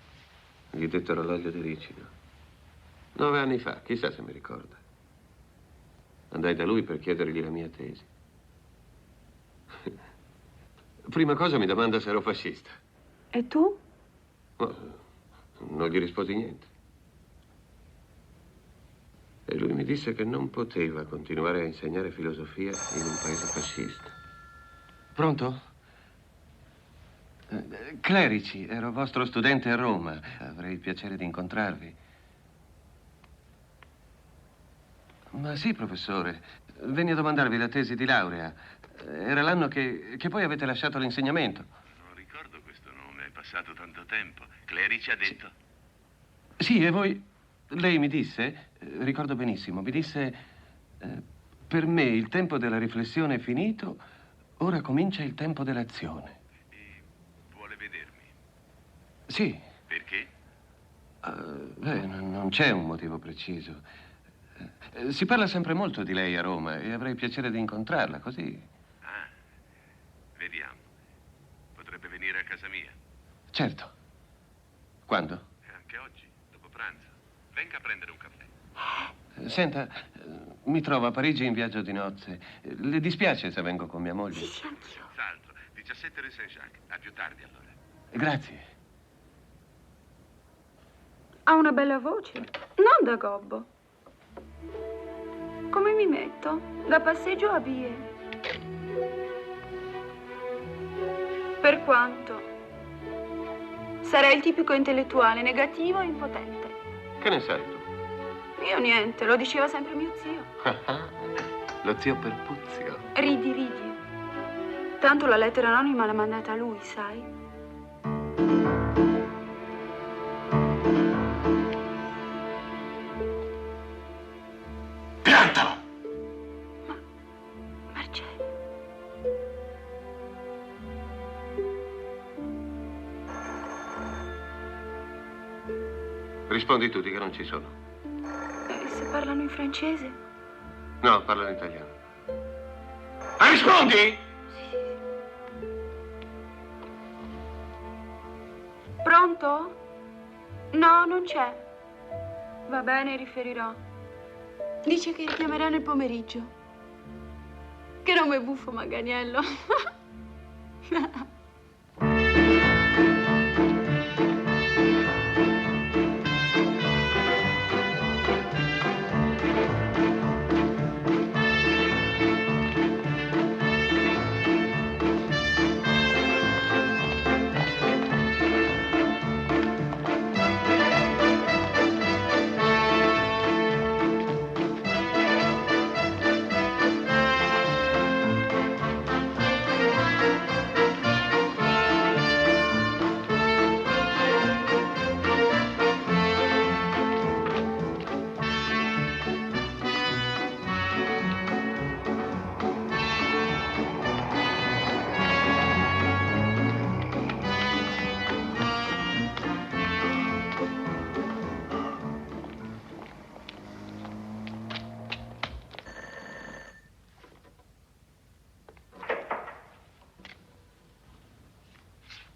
gli dettero l'olio di ricino. 9 anni fa, chissà se mi ricorda. Andai da lui per chiedergli la mia tesi. Prima cosa mi domanda se ero fascista. E tu? Oh, non gli risposi niente. E lui mi disse che non poteva continuare a insegnare filosofia in un paese fascista. Pronto? Clerici, ero vostro studente a Roma. Avrei il piacere di incontrarvi. Ma sì, professore. Venni a domandarvi la tesi di laurea. Era l'anno che poi avete lasciato l'insegnamento. Non ricordo questo nome, è passato tanto tempo. Clerici ha detto? Sì, e voi... Lei mi disse, ricordo benissimo, mi disse... per me il tempo della riflessione è finito, ora comincia il tempo dell'azione. Vuole vedermi? Sì. Perché? Non c'è un motivo preciso. Si parla sempre molto di lei a Roma e avrei piacere di incontrarla, così. Ah, vediamo. Potrebbe venire a casa mia? Certo. Quando? Anche oggi, dopo pranzo. Venga a prendere un caffè. Senta, mi trovo a Parigi in viaggio di nozze. Le dispiace se vengo con mia moglie? Sì, anch'io. Senz'altro. 17 rue Saint-Jacques. A più tardi, allora. Grazie. Ha una bella voce. Non da gobbo. Come mi metto? Da passeggio a vie. Per quanto? Sarei il tipico intellettuale negativo e impotente. Che ne sai tu? Io niente, lo diceva sempre mio zio. Lo zio Perpuzio. Ridi. Tanto la lettera anonima l'ha mandata lui, sai? Piantalo! Marcello. Rispondi tu, di che non ci sono. E se parlano in francese? No, parlo in italiano. Ah, rispondi? Pronto? No, non c'è. Va bene, riferirò. Dice che richiamerà nel pomeriggio. Che nome buffo, Maganiello.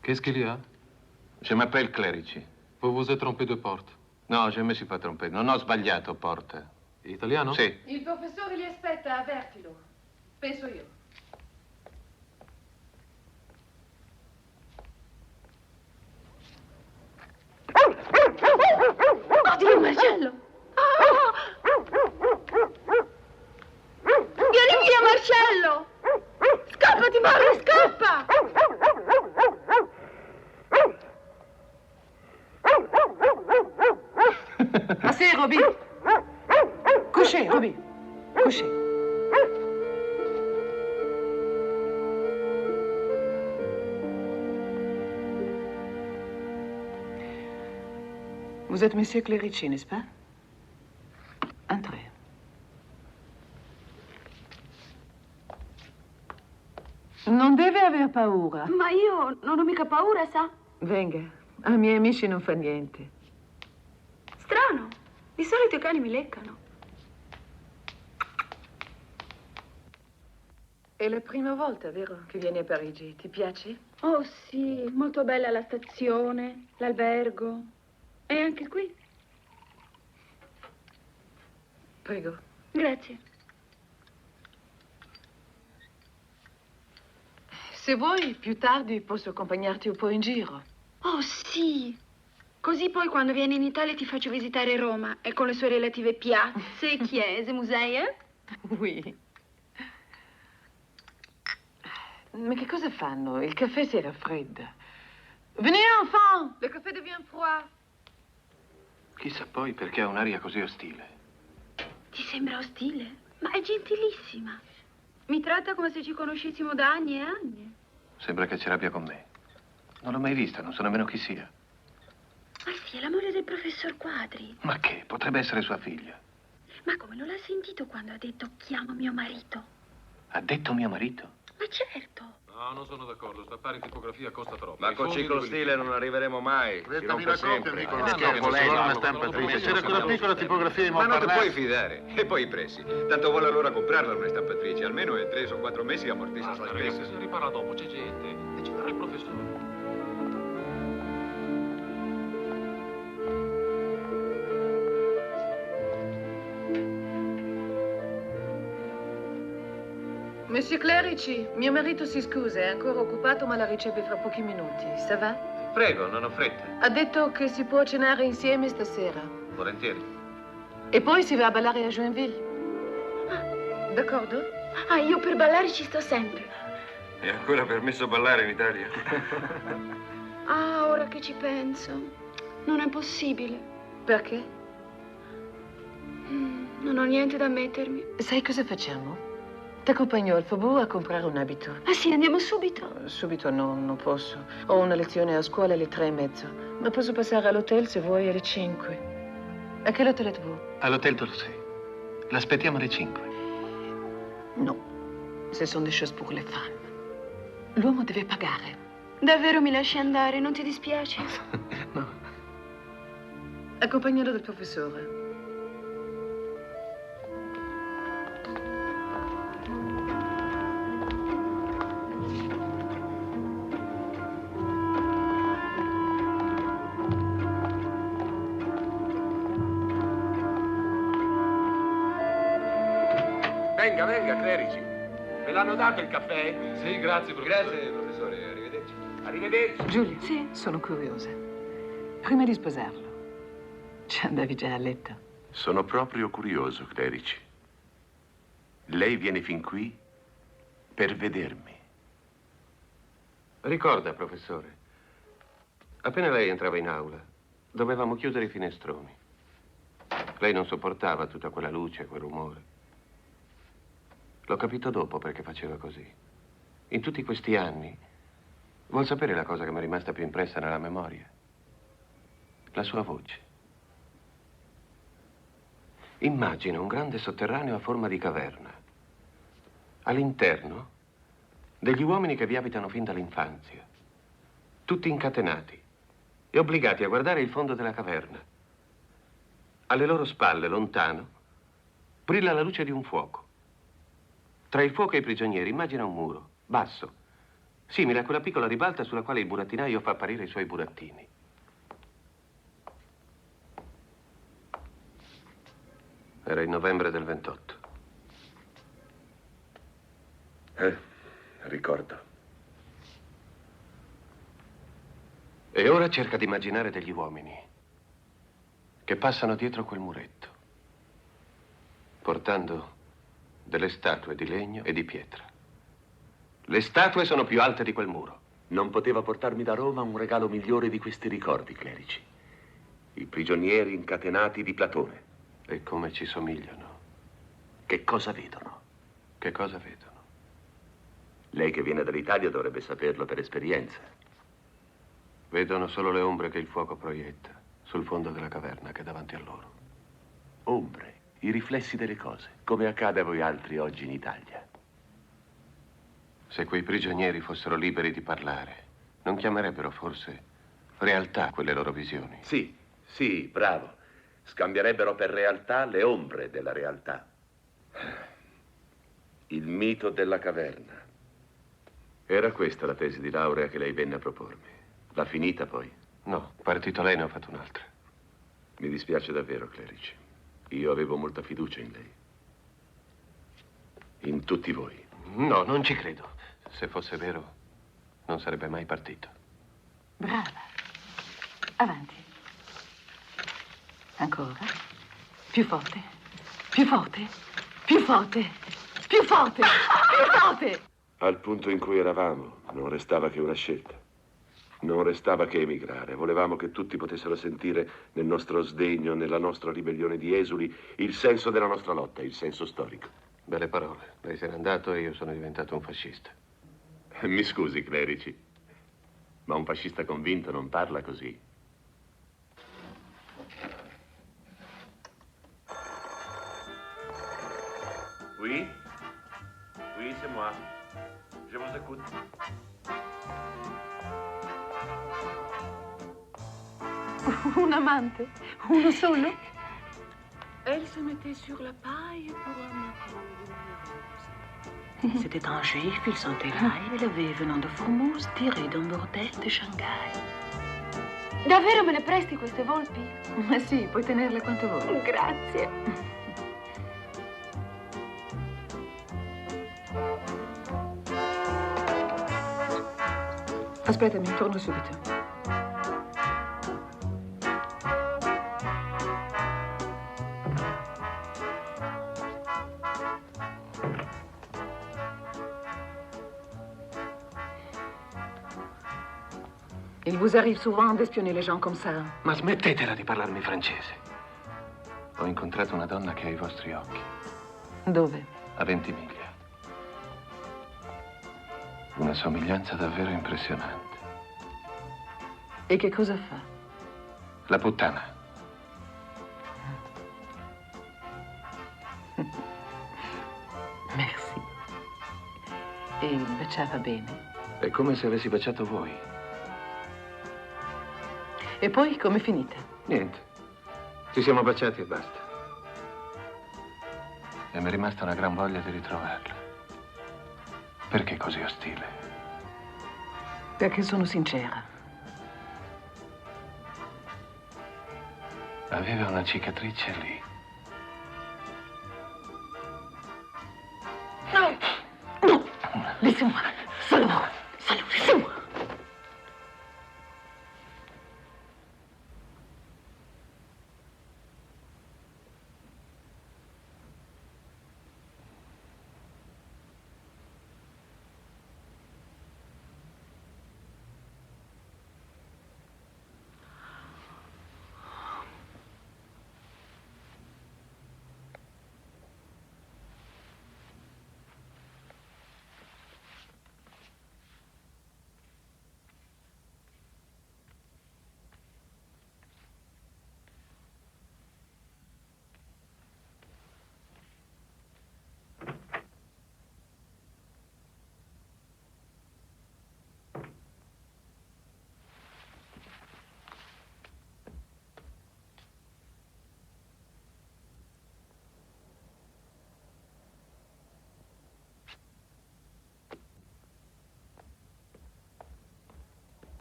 Qu'est-ce qu'il y a? Je m'appelle Clerici. Vous vous êtes trompé de porte. No, je me suis pas trompé. Non ho sbagliato porta. Italiano? Sì. Il professore li aspetta, avvertilo. Penso io. Oddio, Marcello! Vieni via, Marcello! Scappa, ti morre, scappa! Assez, Roby. Vous êtes Monsieur Clerici, n'est-ce pas? Entrez. Non deve aver paura. Ma io non ho mica paura, sa? Venga, ai miei amici non fa niente. Strano. Di solito i cani mi leccano. È la prima volta, vero, che vieni a Parigi? Ti piace? Oh sì, molto bella la stazione, l'albergo. E anche qui. Prego. Grazie. Se vuoi, più tardi posso accompagnarti un po' in giro. Oh sì. Così poi quando vieni in Italia ti faccio visitare Roma e con le sue relative piazze, chiese, musei, eh? Oui. Ma che cosa fanno? Il caffè si raffredda. Venez, enfant! Le caffè devient froid. Chissà poi perché ha un'aria così ostile. Ti sembra ostile? Ma è gentilissima. Mi tratta come se ci conoscessimo da anni e anni. Sembra che ce l'abbia con me. Non l'ho mai vista, non so nemmeno chi sia. Ma sì, è l'amore del professor Quadri. Ma che? Potrebbe essere sua figlia. Ma come non l'ha sentito quando ha detto chiamo mio marito? Ha detto mio marito? Ma certo. No, non sono d'accordo. Stampare in tipografia costa troppo. Ma con ciclo stile non arriveremo mai. Si rompe sempre. Una stampatrice. C'era quella piccola tipografia in Ma non ti Montparnasse. puoi fidare. E poi i prezzi. Tanto vuole allora comprarla una stampatrice. Almeno in 3 o 4 mesi ammortizza sta Ragazzi, spesa. si riparla dopo, c'è gente. E ci darà il professore. Monsieur Clerici, mio marito si scusa, è ancora occupato ma la riceve fra pochi minuti. Ça va? Prego, non ho fretta. Ha detto che si può cenare insieme stasera. Volentieri. E poi si va a ballare a Joinville. D'accordo? Ah, io per ballare ci sto sempre. È ancora permesso ballare in Italia? Ah, ora che ci penso. Non è possibile. Perché? Non ho niente da mettermi. Sai cosa facciamo? Ti accompagno al Faubourg a comprare un abito. Ah sì, andiamo subito? Subito no, non posso. Ho una lezione a scuola alle 3:30. Ma posso passare all'hotel se vuoi alle 5. A quel hôtel êtes-vous? All'Hotel Toulouse. L'aspettiamo alle 5. No. Ce sont des choses pour les femmes. L'uomo deve pagare. Davvero mi lasci andare, non ti dispiace? No. Accompagnalo dal professore. Venga, venga, Clerici. Me l'hanno dato il caffè? Sì, grazie, professore. Grazie, professore. Arrivederci. Arrivederci. Giulia, sì? Sono curiosa. Prima di sposarlo, ci andavi già a letto? Sono proprio curioso, Clerici. Lei viene fin qui per vedermi. Ricorda, professore, appena lei entrava in aula, dovevamo chiudere i finestroni. Lei non sopportava tutta quella luce, quel rumore. L'ho capito dopo perché faceva così. In tutti questi anni, vuol sapere la cosa che mi è rimasta più impressa nella memoria? La sua voce. Immagina un grande sotterraneo a forma di caverna. All'interno, degli uomini che vi abitano fin dall'infanzia. Tutti incatenati e obbligati a guardare il fondo della caverna. Alle loro spalle, lontano, brilla la luce di un fuoco. Tra il fuoco e i prigionieri immagina un muro, basso, simile a quella piccola ribalta sulla quale il burattinaio fa apparire i suoi burattini. Era il novembre del 28. Ricordo. E ora cerca di immaginare degli uomini che passano dietro quel muretto, portando delle statue di legno e di pietra. Le statue sono più alte di quel muro. Non poteva portarmi da Roma un regalo migliore di questi ricordi, Clerici. I prigionieri incatenati di Platone. E come ci somigliano. Che cosa vedono? Che cosa vedono? Lei che viene dall'Italia dovrebbe saperlo per esperienza. Vedono solo le ombre che il fuoco proietta. sul fondo della caverna che è davanti a loro. Ombre, i riflessi delle cose, come accade a voi altri oggi in Italia. Se quei prigionieri fossero liberi di parlare, non chiamerebbero forse realtà quelle loro visioni? Sì, sì, bravo. Scambierebbero per realtà le ombre della realtà. Il mito della caverna. Era questa la tesi di laurea che lei venne a propormi. L'ha finita poi? No, partito lei ne ho fatto un'altra. Mi dispiace davvero, Clerici. Io avevo molta fiducia in lei. In tutti voi. No, non ci credo. Se fosse vero, non sarebbe mai partito. Brava. Avanti. Ancora. Più forte. Più forte. Più forte. Più forte. Più forte. Al punto in cui eravamo, non restava che una scelta. Non restava che emigrare. Volevamo che tutti potessero sentire nel nostro sdegno, nella nostra ribellione di esuli, il senso della nostra lotta, il senso storico. Belle parole. Lei se n'è andato e io sono diventato un fascista. Mi scusi, Clerici, ma un fascista convinto non parla così. Oui? Oui, c'est moi. Je vous écoute. Un amante? Uno solo? Elle se mettait sur la paille pour un rose. C'était un juif, il sentait l'ail et la veuve venant de Formose tirée d'un bordel de Shanghai. Davvero me le presti queste volpi? Ma sì, puoi tenerle quanto vuoi. Grazie. Aspettami, torno subito. Il vous arrive souvent d'espionner les gens comme ça. Ma smettetela di parlarmi francese. Ho incontrato una donna che ha i vostri occhi. Dove? A Ventimiglia. Una somiglianza davvero impressionante. E che cosa fa? La puttana. Merci. E baciava bene. È come se avessi baciato voi. E poi com'è finita? Niente. Ci siamo baciati e basta. E mi è rimasta una gran voglia di ritrovarla. Perché così ostile? Perché sono sincera. Aveva una cicatrice lì. No! No! Laissez-moi! Seulement! Seulement, laissez-moi!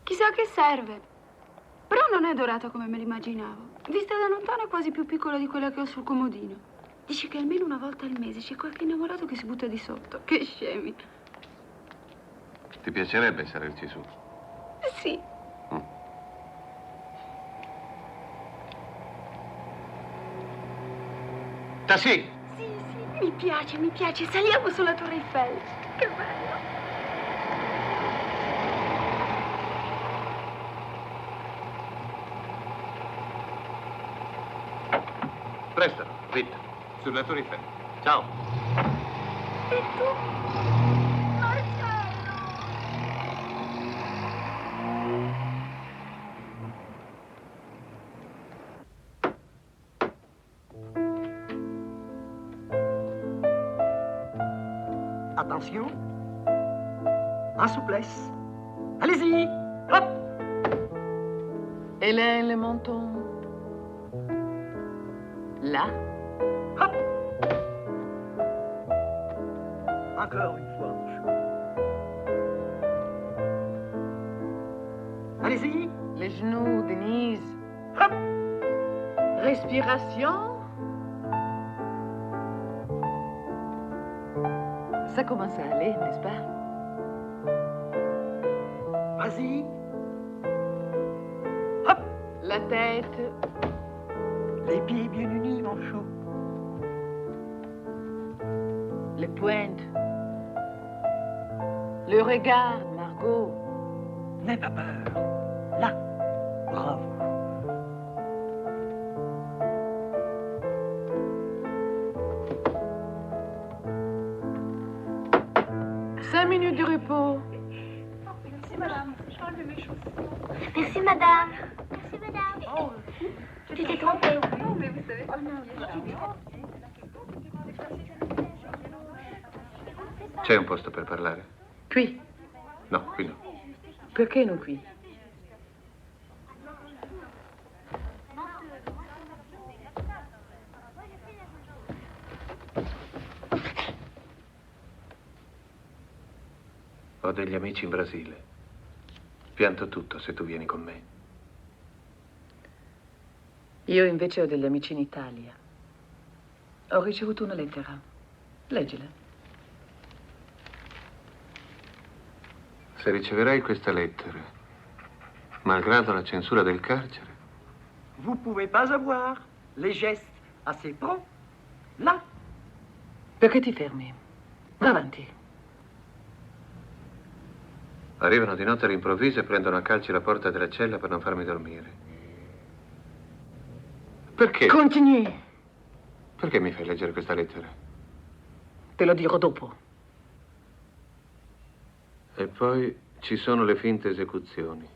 Chissà che serve. Però non è dorata come me l'immaginavo. Vista da lontano è quasi più piccola di quella che ho sul comodino. Dici che almeno una volta al mese c'è qualche innamorato che si butta di sotto. Che scemi. Ti piacerebbe salirci su? Sì. Tassi! Sì, mi piace. Saliamo sulla Torre Eiffel. Che bello. Presto, Rita. Sulla Torre Eiffel. Ciao. E tu? Attention. En souplesse. Allez-y. Hop. Et là, le menton. Là. Hop. Encore une fois, mon chou. Allez-y. Les genoux, Denise. Hop. Respiration. Ça commence à aller, n'est-ce pas? Vas-y. Hop. La tête. Les pieds bien unis, mon chou. Les pointes. Le regard, Margot. N'aie pas peur. Là. Bravo. Cinq minutes de repos. Merci, madame. Je vais enlever mes chaussures. Merci, madame. Merci, madame. Oh, tu t'es trompée. Non, mais vous savez. Oh, non. C'è un posto per parlare? Qui. No, qui no. Perché non qui? Ho degli amici in Brasile. Pianto tutto se tu vieni con me. Io invece ho degli amici in Italia. Ho ricevuto una lettera. Leggila. Se riceverai questa lettera, malgrado la censura del carcere... Vous pouvez pas avoir les gestes assez prompts. Là. Perché ti fermi? Va avanti. Arrivano di notte all'improvviso e prendono a calci la porta della cella per non farmi dormire. Perché? Continui. Perché mi fai leggere questa lettera? Te lo dirò dopo. E poi ci sono le finte esecuzioni.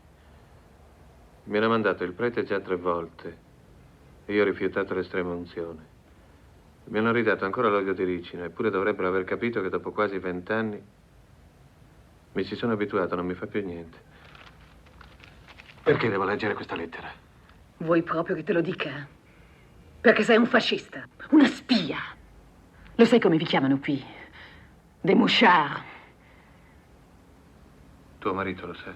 Mi era mandato il prete già 3 volte e io ho rifiutato l'estrema unzione. Mi hanno ridato ancora l'olio di ricino, eppure dovrebbero aver capito che dopo quasi 20 anni mi ci sono abituato, non mi fa più niente. Perché devo leggere questa lettera? Vuoi proprio che te lo dica? Perché sei un fascista, una spia. Lo sai come vi chiamano qui? Dei mouchards. Tuo marito lo sa?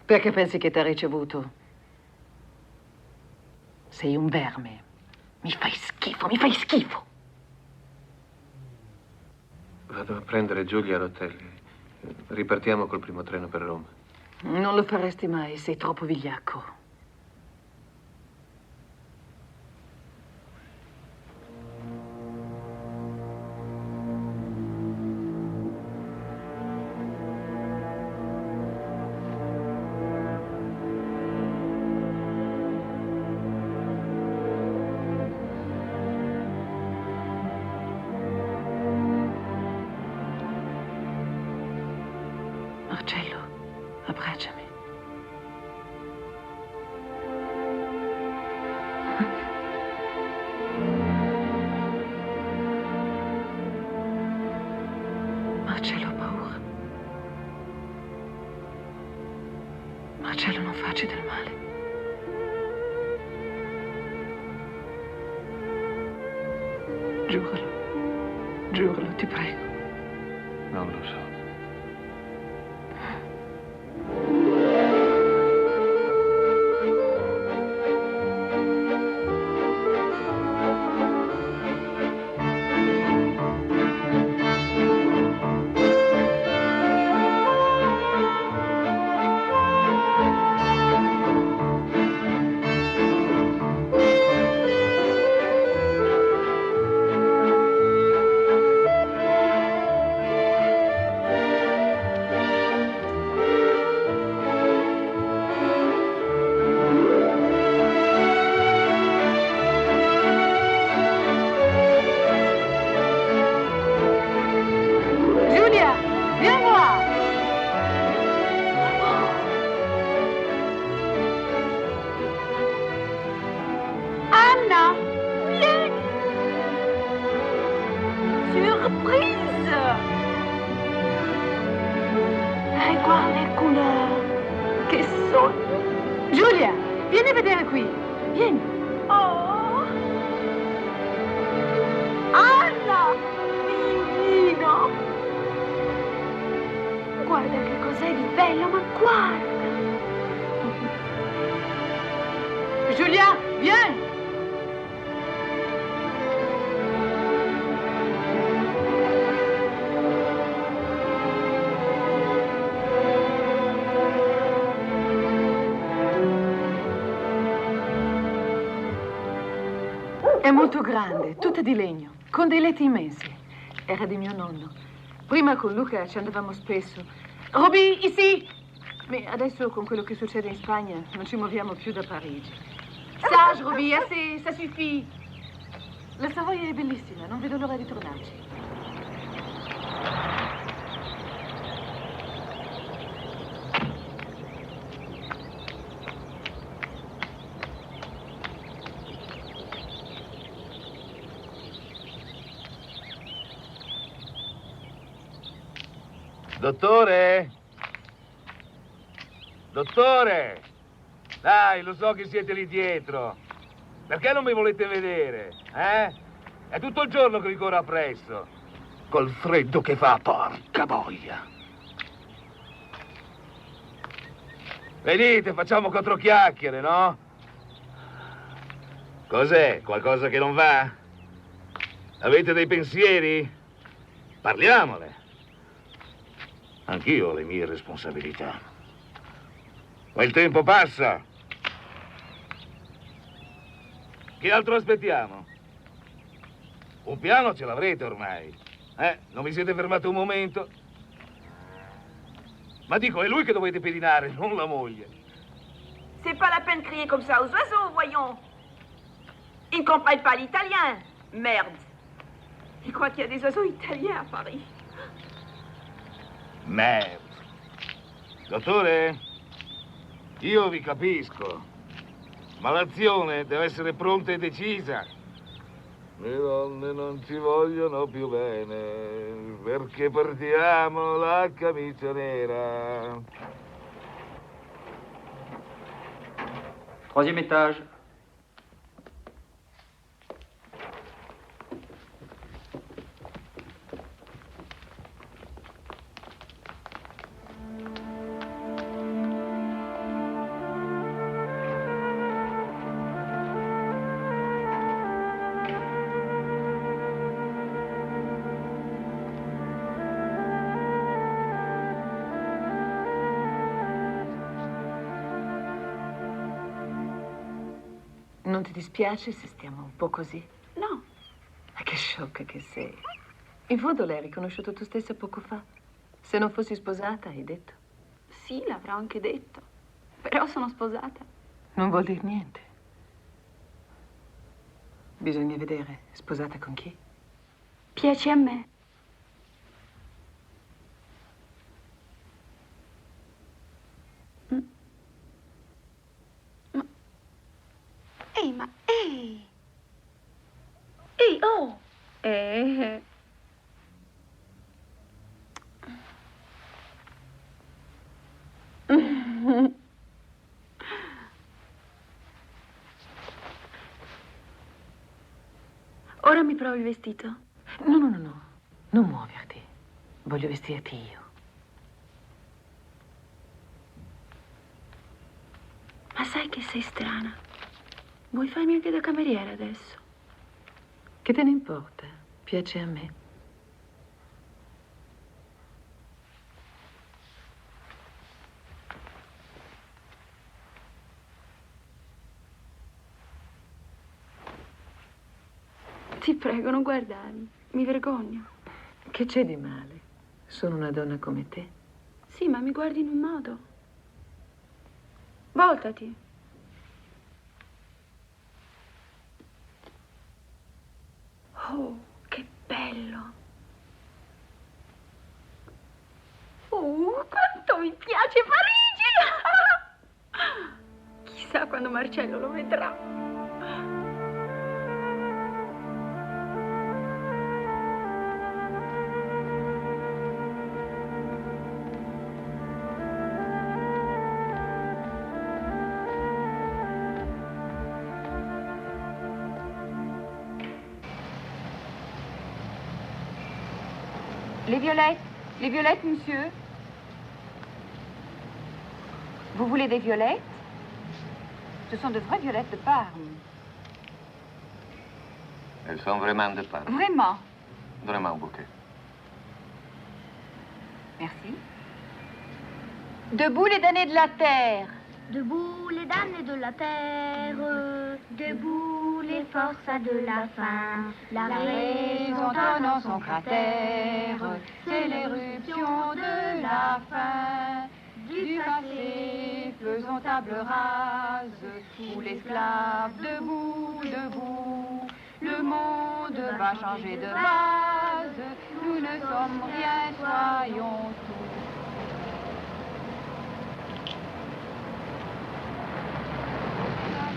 Perché pensi che ti ha ricevuto? Sei un verme. Mi fai schifo, mi fai schifo. Vado a prendere Giulia all'hotel. Ripartiamo col primo treno per Roma. Non lo faresti mai, sei troppo vigliacco. Marcello, abbracciami. Marcello ha paura. Marcello, non facci del male. Giuralo. Giuralo, ti prego. Non lo so. quale couleur! Che sogno! Giulia, vieni a vedere qui. Vieni. Oh! Anna! Divino! Guarda che cos'è di bello, ma guarda! Giulia, vieni. È molto grande, tutta di legno, con dei letti immensi. Era di mio nonno. Prima con Luca ci andavamo spesso. Roby, ici! Ma adesso con quello che succede in Spagna non ci muoviamo più da Parigi. Sage, Roby, assez, ça suffit. La Savoia è bellissima, non vedo l'ora di tornarci. Dottore? Dottore? Dai, lo so che siete lì dietro. Perché non mi volete vedere, eh? È tutto il giorno che vi corro appresso. Col freddo che fa, porca boia. Venite, facciamo quattro chiacchiere, no? Cos'è? Qualcosa che non va? Avete dei pensieri? Parliamone. Anch'io ho le mie responsabilità. Ma il tempo passa. Che altro aspettiamo? Un piano ce l'avrete ormai. Non vi siete fermati un momento? Ma dico, è lui che dovete pedinare, non la moglie. C'est pas la peine de crier comme ça aux oiseaux, voyons. Ils ne comprennent pas l'italien. Merde. Ils croient qu'il y a des oiseaux italiens à Paris. Merda. Dottore, io vi capisco, ma l'azione deve essere pronta e decisa. Le donne non ci vogliono più bene, perché portiamo la camicia nera. Troisième étage. Non ti dispiace se stiamo un po' così? No. Ma che sciocca che sei. In fondo l'hai riconosciuto tu stessa poco fa. Se non fossi sposata, hai detto. Sì, l'avrò anche detto. Però sono sposata. Non vuol dire niente. Bisogna vedere. Sposata con chi? Piace a me. Ehi, ma ehi! Ehi, oh! Ora mi provi il vestito? No, no, no, no. Non muoverti. Voglio vestirti io. Ma sai che sei strana? Vuoi farmi anche da cameriera adesso? Che te ne importa? Piace a me. Ti prego, non guardarmi. Mi vergogno. Che c'è di male? Sono una donna come te. Sì, ma mi guardi in un modo. Voltati. Oh, che bello! Oh, quanto mi piace Parigi! Chissà quando Marcello lo vedrà. Les violettes, monsieur. Vous voulez des violettes? Ce sont de vraies violettes de Parme. Elles sont vraiment de Parme. Vraiment. Donnez-moi un bouquet. Merci. Debout les damnés de la terre. Debout les damnés de la terre, debout les forçats de la faim. La raison dans son cratère, c'est l'éruption de la faim. Du passé, faisons table rase, où l'esclave debout, debout. Le monde va changer de base, nous ne sommes rien, soyons tout.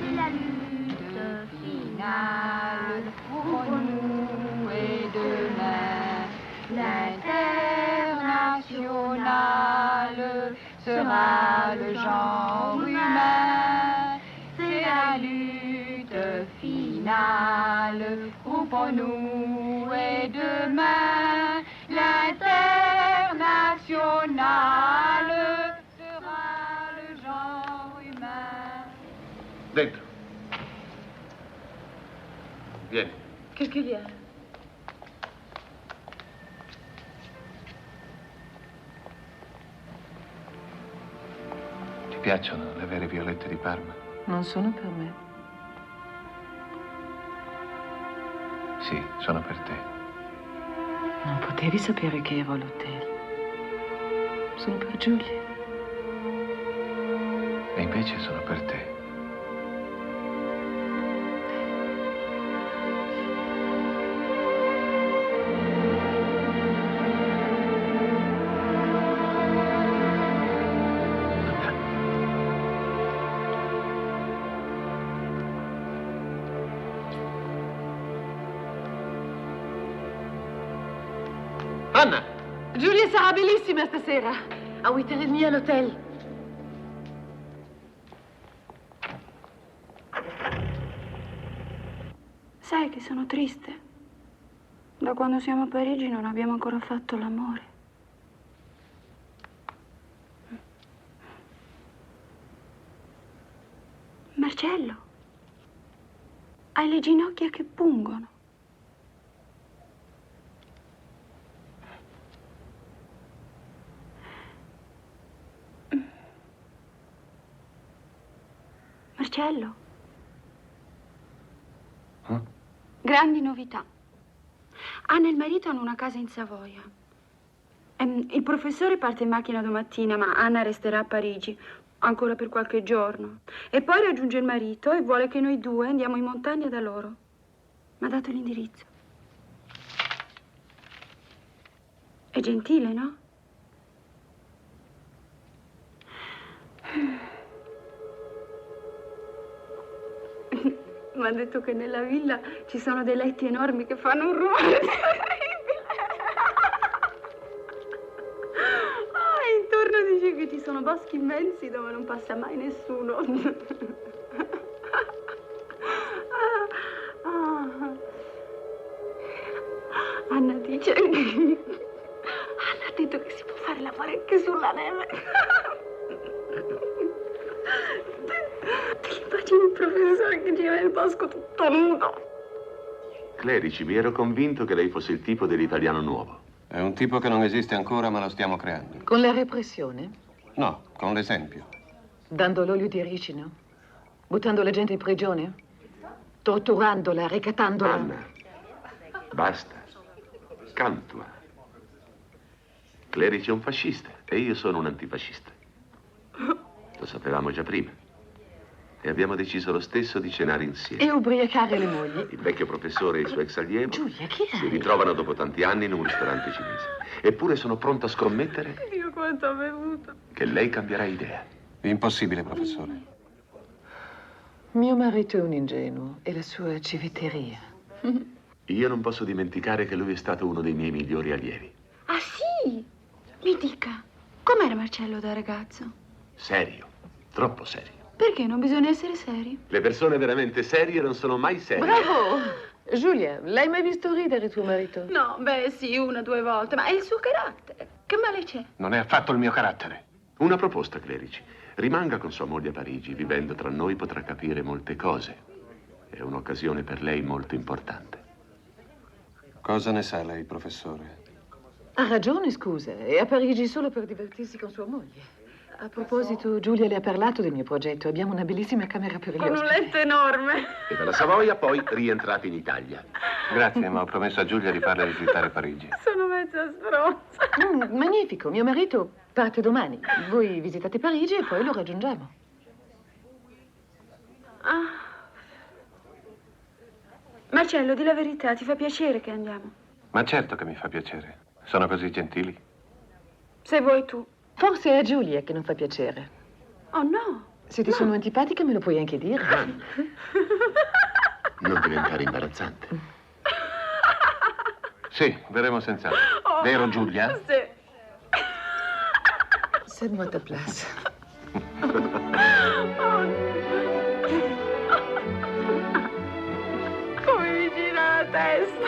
C'est la lutte finale pour nous et demain. L'internationale sera le genre humain. C'est la lutte finale, groupons-nous et demain. L'internationale sera le genre humain. Dentro. Vieni. Qu'est-ce qu'il y a? Ti piacciono le vere violette di Parma? Non sono per me. Sì, sono per te. Non potevi sapere che ero all'hotel. Sono per Giulia. E invece sono per te. Anna! Giulia sarà bellissima stasera. A 8:30 all'hotel. Sai che sono triste? Da quando siamo a Parigi non abbiamo ancora fatto l'amore. Marcello, hai le ginocchia che pungono. Marcello. Grandi novità. Anna e il marito hanno una casa in Savoia. Il professore parte in macchina domattina, ma Anna resterà a Parigi ancora per qualche giorno. E poi raggiunge il marito e vuole che noi due andiamo in montagna da loro. Mi ha dato l'indirizzo. È gentile, no? Mi ha detto che nella villa ci sono dei letti enormi che fanno un rumore terribile. Intorno dice che ci sono boschi immensi dove non passa mai nessuno. Anna dice... Anna ha detto che si può fare l'amore anche sulla neve. Ti immagini il professore che gira nel bosco tutto nudo? Clerici, mi ero convinto che lei fosse il tipo dell'italiano nuovo. È un tipo che non esiste ancora, ma lo stiamo creando. Con la repressione? No, con l'esempio. Dando l'olio di ricino? Buttando la gente in prigione? Torturandola, ricattandola? Anna, basta. Cantua. Clerici è un fascista e io sono un antifascista. Lo sapevamo già prima. E abbiamo deciso lo stesso di cenare insieme. E ubriacare le mogli? Il vecchio professore e il suo ex allievo Giulia, chi è? si ritrovano dopo tanti anni in un ristorante cinese. Eppure sono pronto a scommettere Dio quanto ho bevuto. che lei cambierà idea. Impossibile, professore. Mio marito è un ingenuo e la sua civetteria. Io non posso dimenticare che lui è stato uno dei miei migliori allievi. Ah, sì? Mi dica, com'era Marcello da ragazzo? Serio, troppo serio. Perché non bisogna essere seri? Le persone veramente serie non sono mai serie. Bravo! Giulia, l'hai mai visto ridere tuo marito? No, beh, sì, 1 o 2 volte, ma è il suo carattere. Che male c'è? Non è affatto il mio carattere. Una proposta, Clerici. Rimanga con sua moglie a Parigi. Vivendo tra noi potrà capire molte cose. È un'occasione per lei molto importante. Cosa ne sa lei, professore? Ha ragione, scusa. È a Parigi solo per divertirsi con sua moglie. A proposito, Giulia le ha parlato del mio progetto. Abbiamo una bellissima camera per gli Con un ospiti. letto enorme. E dalla Savoia poi rientrate in Italia. Grazie, ma ho promesso a Giulia di farle visitare Parigi. Sono mezza stronza. Magnifico, mio marito parte domani. Voi visitate Parigi e poi lo raggiungiamo. Ah. Marcello, di la verità, ti fa piacere che andiamo? Ma certo che mi fa piacere. Sono così gentili. Se vuoi tu. Forse è a Giulia che non fa piacere. Oh no. Se ti sono antipatica me lo puoi anche dire. Non diventare imbarazzante. Sì, verremo senz'altro. Oh, Vero, Giulia? Sì. C'est-moi ta place. Come mi gira la testa.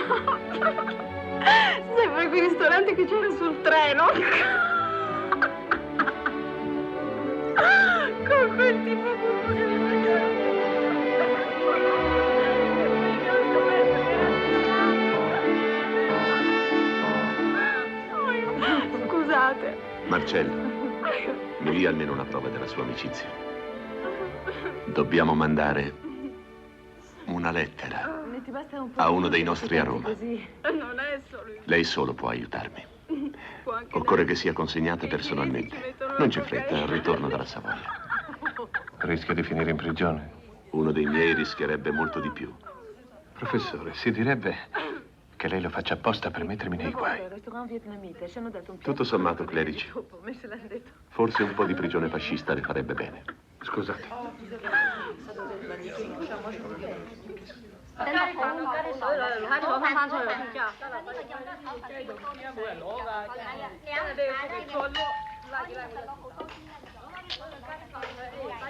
Sembra quei ristoranti che c'era sul treno. Con quel tipo buffo che mi fa. Scusate. Marcello, mi dia almeno una prova della sua amicizia. Dobbiamo mandare una lettera a uno dei nostri a Roma. Non è solo il... Lei solo può aiutarmi. Occorre che sia consegnata personalmente. Non c'è fretta, al ritorno dalla Savoia. Rischia di finire in prigione. Uno dei miei rischierebbe molto di più. Professore, si direbbe che lei lo faccia apposta per mettermi nei guai. Tutto sommato, Clerici, forse un po' di prigione fascista le farebbe bene. Scusate.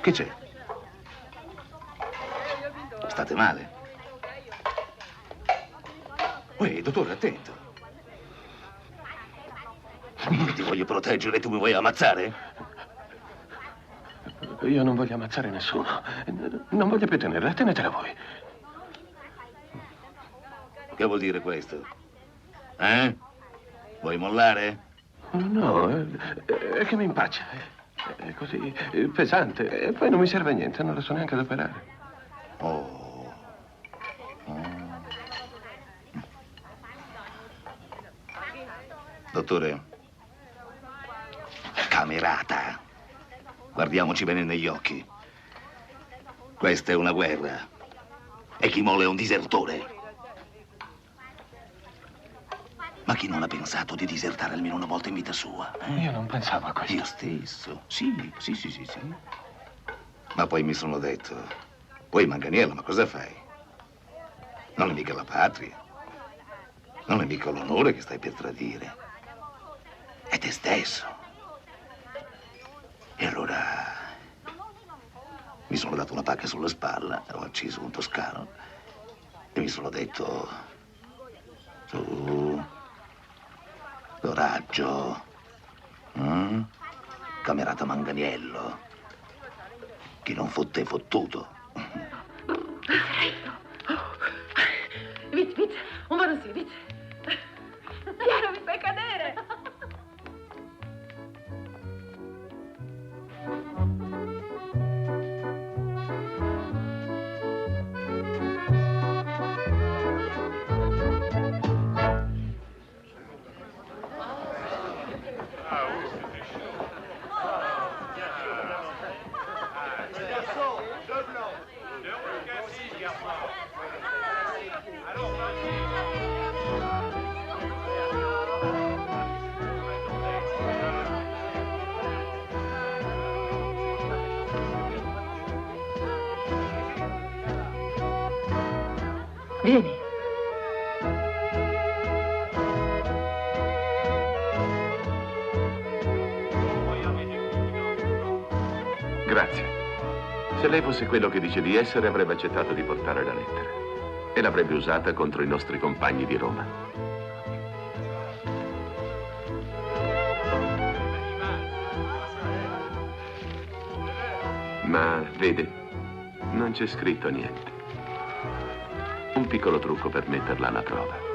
Che c'è? State male? Uè, dottore, attento. Ti voglio proteggere e tu mi vuoi ammazzare? Io non voglio ammazzare nessuno. Non voglio più tenerla, tenetela voi. Che vuol dire questo? Eh? Vuoi mollare? No, è che mi impaccia. È così pesante e poi non mi serve a niente, non la so neanche ad operare. Oh. Dottore, camerata, guardiamoci bene negli occhi. Questa è una guerra e chi molla è un disertore. Ma chi non ha pensato di disertare almeno una volta in vita sua? Io non pensavo a questo. Io stesso. Sì. Ma poi mi sono detto, poi Manganiello, ma cosa fai? Non è mica la patria. Non è mica l'onore che stai per tradire. È te stesso. E allora mi sono dato una pacca sulla spalla, ho acceso un toscano e mi sono detto, su, coraggio, camerata Manganiello, chi non fotte è fottuto. Vite, un po' così, vite. Piano, mi fai cadere. Vieni. Grazie. Se lei fosse quello che dice di essere, avrebbe accettato di portare la lettera. e l'avrebbe usata contro i nostri compagni di Roma. Ma, vede, non c'è scritto niente. Un piccolo trucco per metterla alla prova.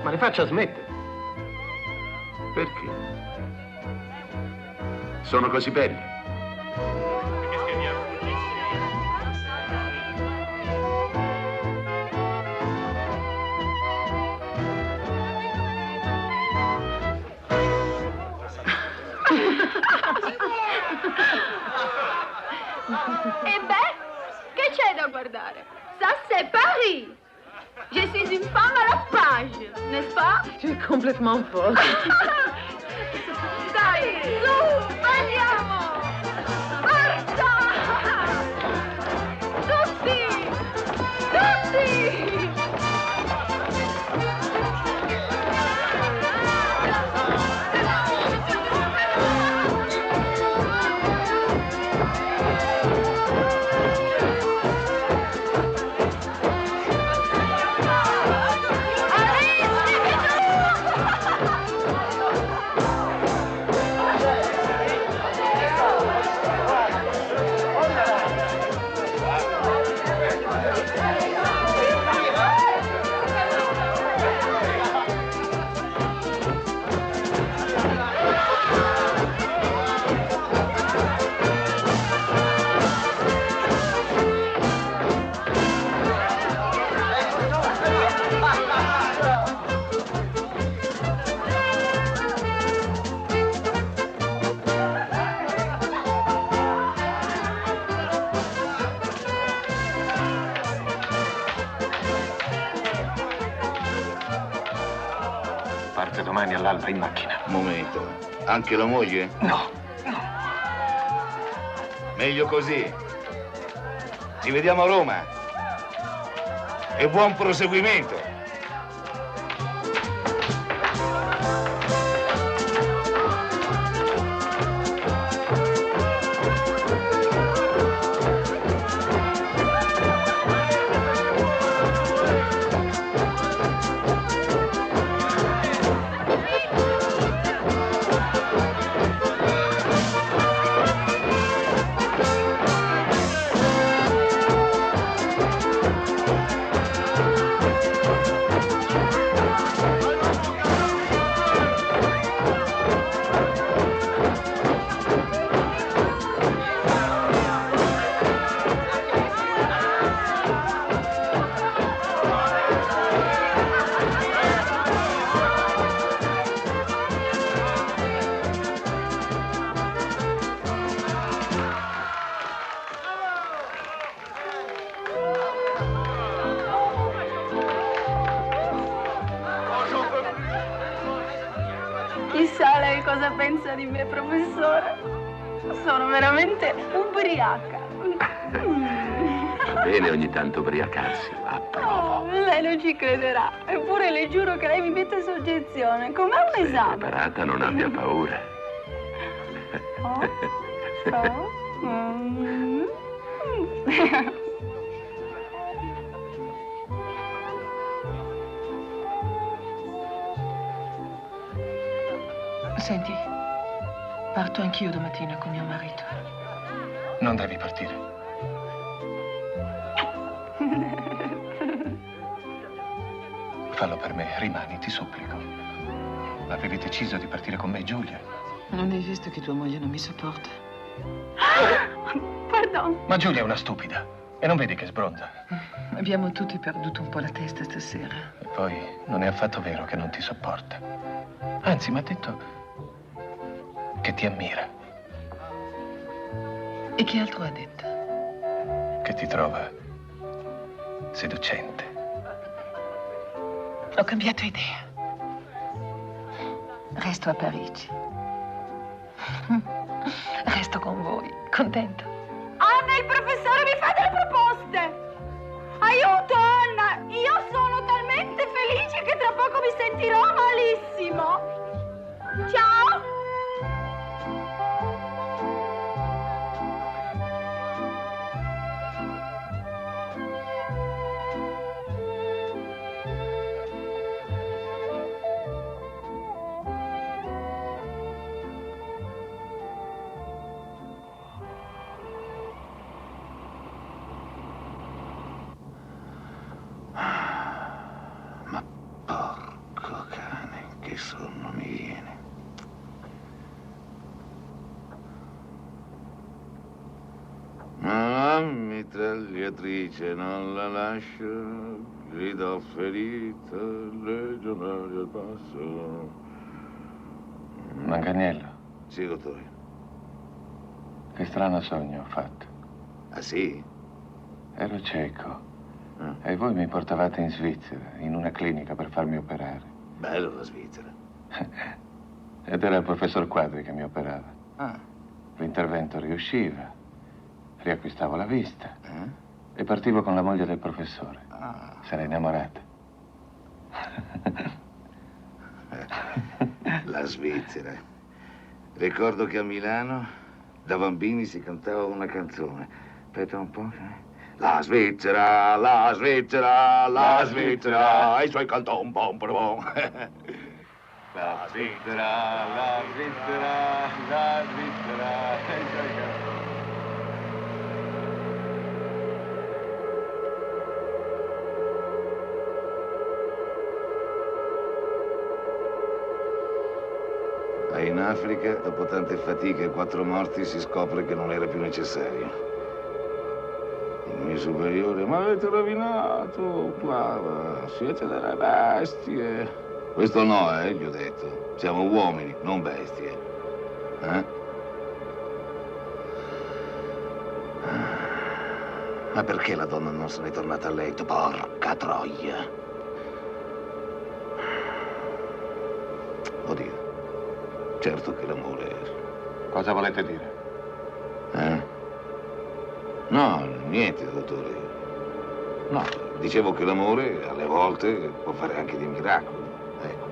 Ma le faccia smettere. Perché? Sono così belli. E beh, che c'è da guardare? Ça c'est Paris! Je suis une femme à la page, n'est-ce pas? Tu es complètement folle. Dai, su, balliamo! Forza! Tutti! Tutti! Parte domani all'alba in macchina. Un momento. Anche la moglie? No. Meglio così. Ci vediamo a Roma. E buon proseguimento. Chissà lei cosa pensa di me, professore. Sono veramente ubriaca. Va bene ogni tanto ubriacarsi, approvo. Lei non ci crederà. Eppure le giuro che lei mi mette in soggezione, come a un Sei esame. preparata, non abbia paura. Senti, parto anch'io domattina con mio marito. Non devi partire. Fallo per me, rimani, ti supplico. Avevi deciso di partire con me, Giulia? Non hai visto che tua moglie non mi sopporta? Pardon. Ma Giulia è una stupida. E non vedi che sbronza? Abbiamo tutti perduto un po' la testa stasera. E poi non è affatto vero che non ti sopporta. Anzi, mi ha detto che ti ammira. E che altro ha detto? Che ti trova seducente. Ho cambiato idea. Resto a Parigi. Resto con voi, contento. Anna, il professore mi fa delle proposte! Aiuto, Anna! Io sono talmente felice che tra poco mi sentirò malissimo! Ciao! Porco cane, che sonno mi viene. Ma la mitragliatrice non la lascio, grido ferita, legionario al passo. Manganiello, Sì, dottore. che strano sogno ho fatto. Ah, sì? Ero cieco e voi mi portavate in Svizzera, in una clinica per farmi operare. Bello la Svizzera. Ed era il professor Quadri che mi operava. Ah. L'intervento riusciva, riacquistavo la vista e partivo con la moglie del professore. Se n'è innamorata. La Svizzera. Ricordo che a Milano da bambini si cantava una canzone. Aspetta un po'. La Svizzera, la Svizzera, la Svizzera, i suoi canton bom bom. La Svizzera, la Svizzera, la Svizzera, i suoi canton. In Africa, dopo tante fatiche e 4 morti, si scopre che non era più necessario. Il mio superiore, ma avete rovinato, brava, siete delle bestie. Questo no, gli ho detto. Siamo uomini, non bestie. Ma perché la donna non se n'è tornata a letto? Porca troia. Oddio. Certo che l'amore... Cosa volete dire? No, niente, dottore. No, dicevo che l'amore alle volte può fare anche dei miracoli. Ecco.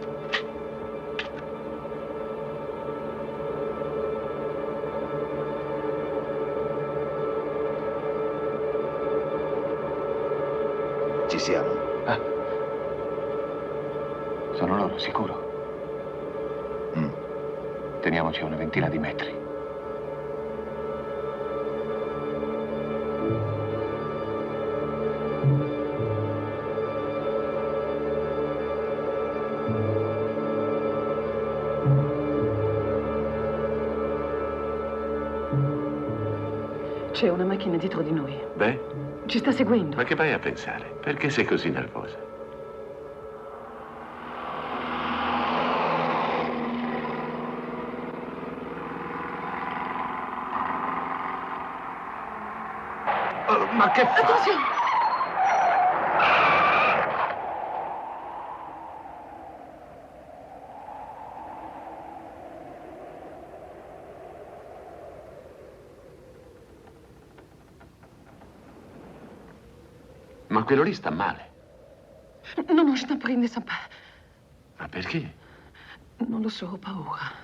Ci siamo. Sono loro, sicuro. Teniamoci a una ventina di metri. C'è una macchina dietro di noi. Beh? Ci sta seguendo. Ma che vai a pensare? Perché sei così nervosa? Ma che fa? Attenzione! Ma quello lì sta male. Non, je t'en prie, ne sens pas. Ma perché? Non lo so, ho paura.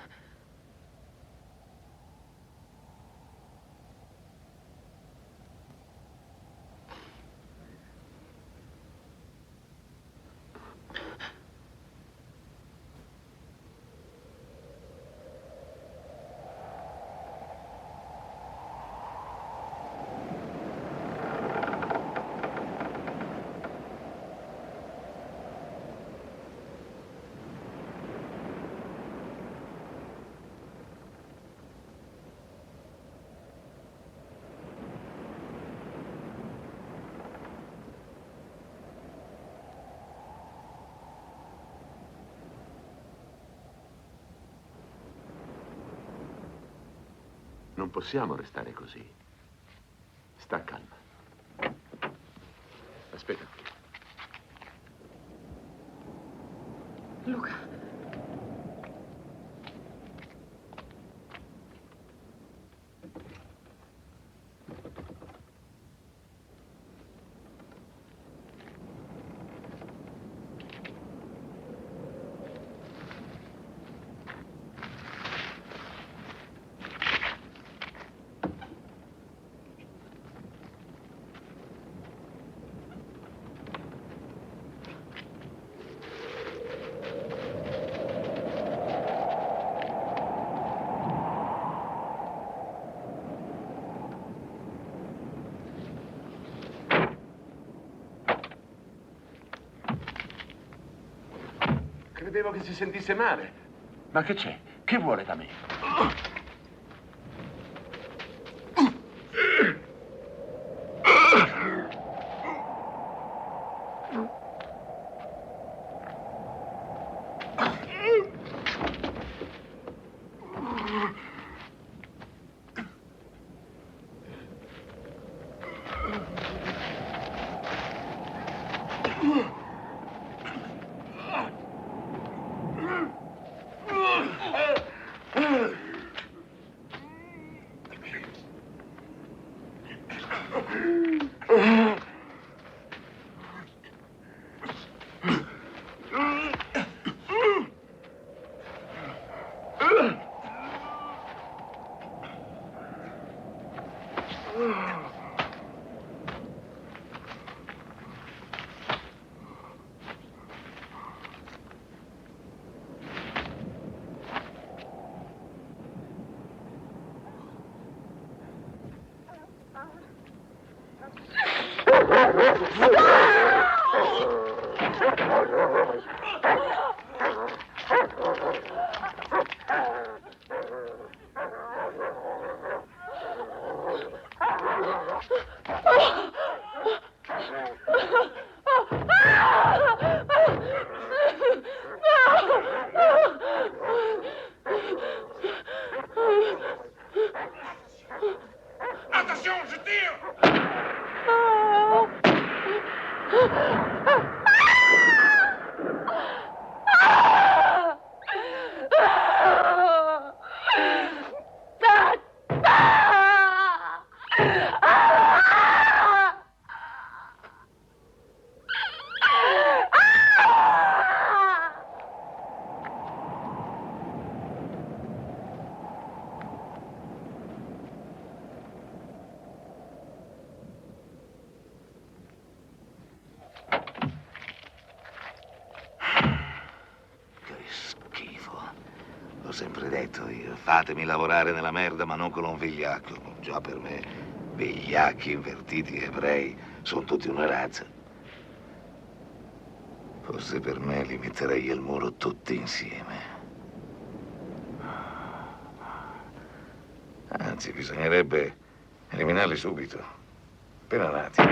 Non possiamo restare così. Sta calma. Aspetta. Luca. Credevo che si sentisse male. Ma che c'è? Che vuole da me? Attention, je tire! L'ho sempre detto io, fatemi lavorare nella merda ma non con un vigliacco. Già per me, vigliacchi, invertiti, ebrei, sono tutti una razza. Forse per me li metterei al muro tutti insieme. Anzi, bisognerebbe eliminarli subito, appena nati.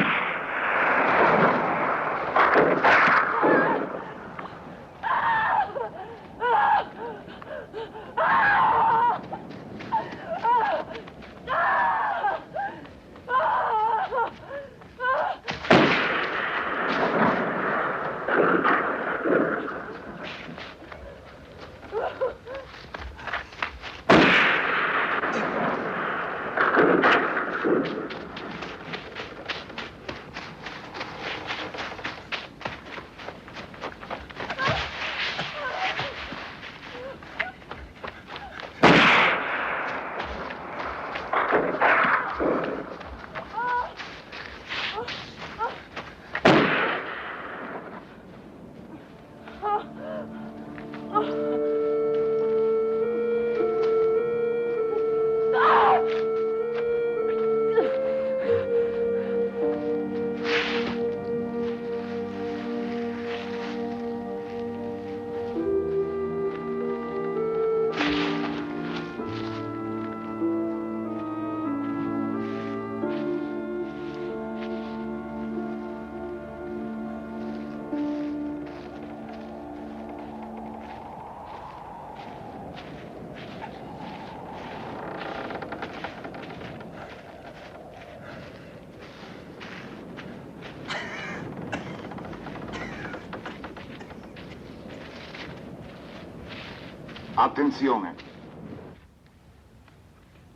Attenzione.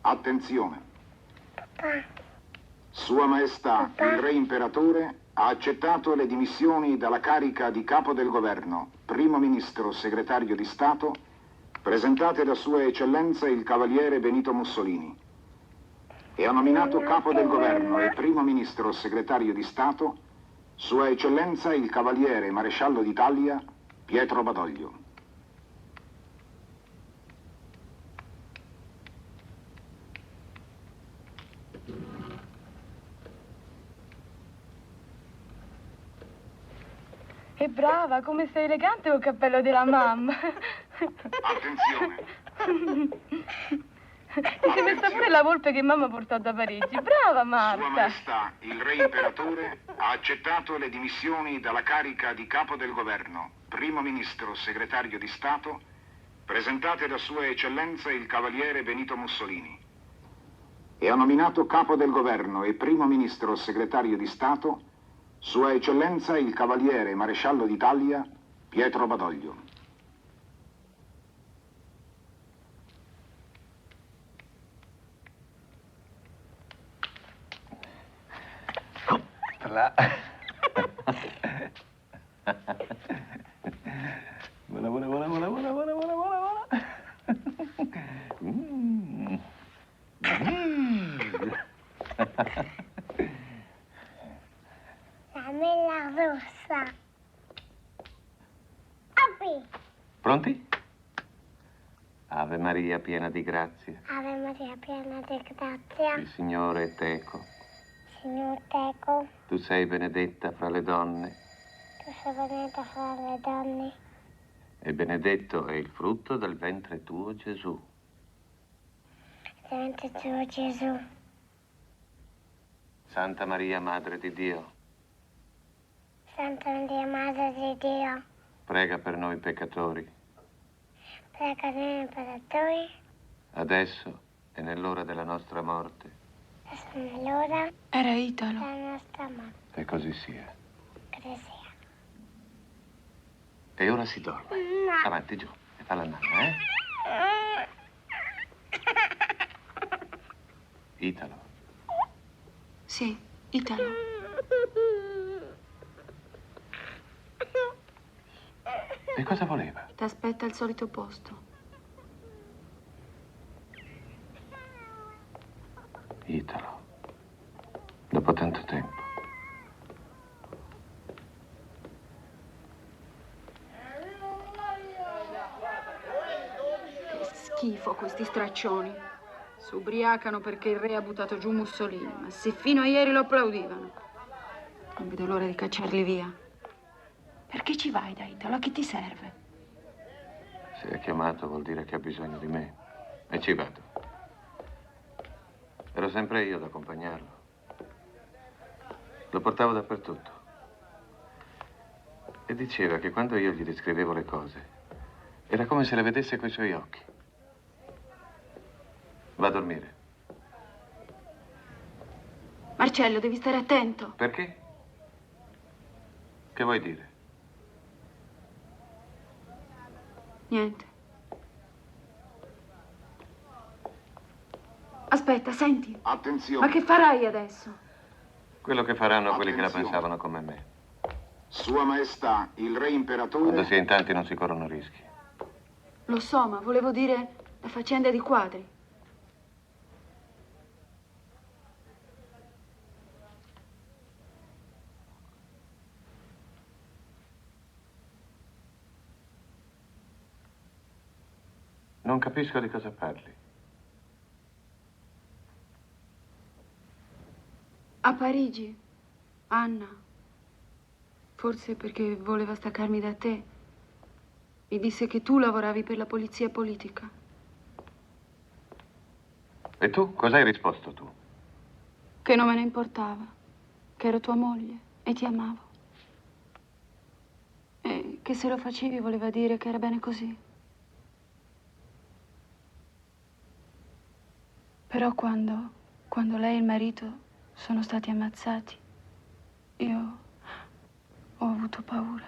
Attenzione. Sua Maestà, il Re Imperatore, ha accettato le dimissioni dalla carica di Capo del Governo, Primo Ministro, Segretario di Stato, presentate da Sua Eccellenza il Cavaliere Benito Mussolini, e ha nominato Capo del Governo e Primo Ministro, Segretario di Stato, Sua Eccellenza il Cavaliere Maresciallo d'Italia, Pietro Badoglio. Che brava, come sei elegante col cappello della mamma. Attenzione. Ti sei messa pure la volpe che mamma portò da Parigi. Brava Marta. Sua Maestà, il Re Imperatore, ha accettato le dimissioni dalla carica di Capo del Governo, Primo Ministro, Segretario di Stato, presentate da Sua Eccellenza il Cavaliere Benito Mussolini, e ha nominato Capo del Governo e Primo Ministro, Segretario di Stato, Sua Eccellenza il Cavaliere Maresciallo d'Italia, Pietro Badoglio. Vola, vola, vola, vola, vola, vola, vola, vola. Dammi la rossa. Apri. Pronti? Ave Maria, piena di grazia. Ave Maria, piena di grazia. Il Signore è teco. Signor Teco, Tu sei benedetta fra le donne tu sei benedetta fra le donne. e benedetto è il frutto del ventre tuo, Gesù. Diventa tuo Gesù. Santa Maria, Madre di Dio, Santa Maria, Madre di Dio, prega per noi peccatori, prega noi peccatori, adesso e nell'ora della nostra morte. adesso nell'ora Era Italo. della nostra morte. E così sia. Che sia. E ora si dorme. No. Avanti, giù. E fa la nanna, eh? Italo. Sì, Italo. E cosa voleva? T'aspetta al solito posto. Italo. Dopo tanto tempo. Che schifo questi straccioni. Si ubriacano perché il re ha buttato giù Mussolini, ma se fino a ieri lo applaudivano. Non vedo l'ora di cacciarli via. Perché ci vai da Italo? A che ti serve? Se è chiamato vuol dire che ha bisogno di me. E ci vado. Ero sempre io ad accompagnarlo. Lo portavo dappertutto. E diceva che quando io gli descrivevo le cose, era come se le vedesse coi suoi occhi. Va a dormire. Marcello, devi stare attento. Perché? Che vuoi dire? Niente. Aspetta, senti. Attenzione. Ma che farai adesso? Quello che faranno quelli che la Attenzione. pensavano come me. Sua Maestà, il Re Imperatore... Quando si è in tanti non si corrono rischi. Lo so, ma volevo dire la faccenda di Quadri. Non capisco di cosa parli. A Parigi, Anna, forse perché voleva staccarmi da te, mi disse che tu lavoravi per la polizia politica. E tu? Cosa hai risposto tu? Che non me ne importava, che ero tua moglie e ti amavo. E che se lo facevi voleva dire che era bene così. Però quando lei e il marito sono stati ammazzati, io ho avuto paura.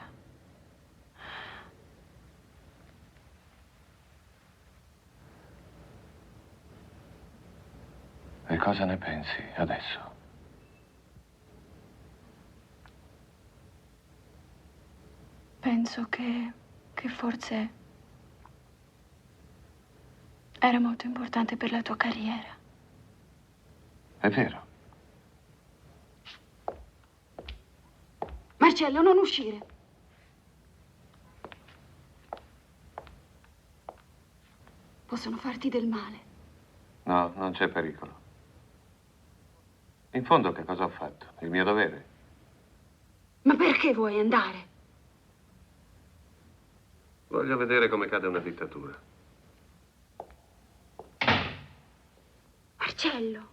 E cosa ne pensi adesso? Penso che forse era molto importante per la tua carriera. È vero. Marcello, non uscire. Possono farti del male. No, non c'è pericolo. In fondo che cosa ho fatto? Il mio dovere. Ma perché vuoi andare? Voglio vedere come cade una dittatura. Marcello.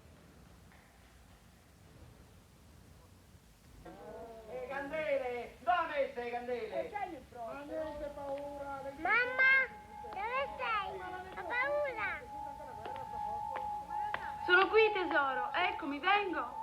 Le candele! Dove sei, candele? Non avete paura! Mamma, dove sei? Ho paura! Sono qui, tesoro. Eccomi, vengo.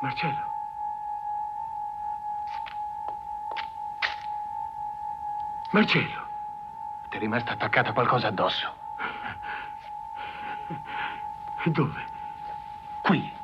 Marcello. Marcello. Ti è rimasta attaccata qualcosa addosso. Dove? Qui.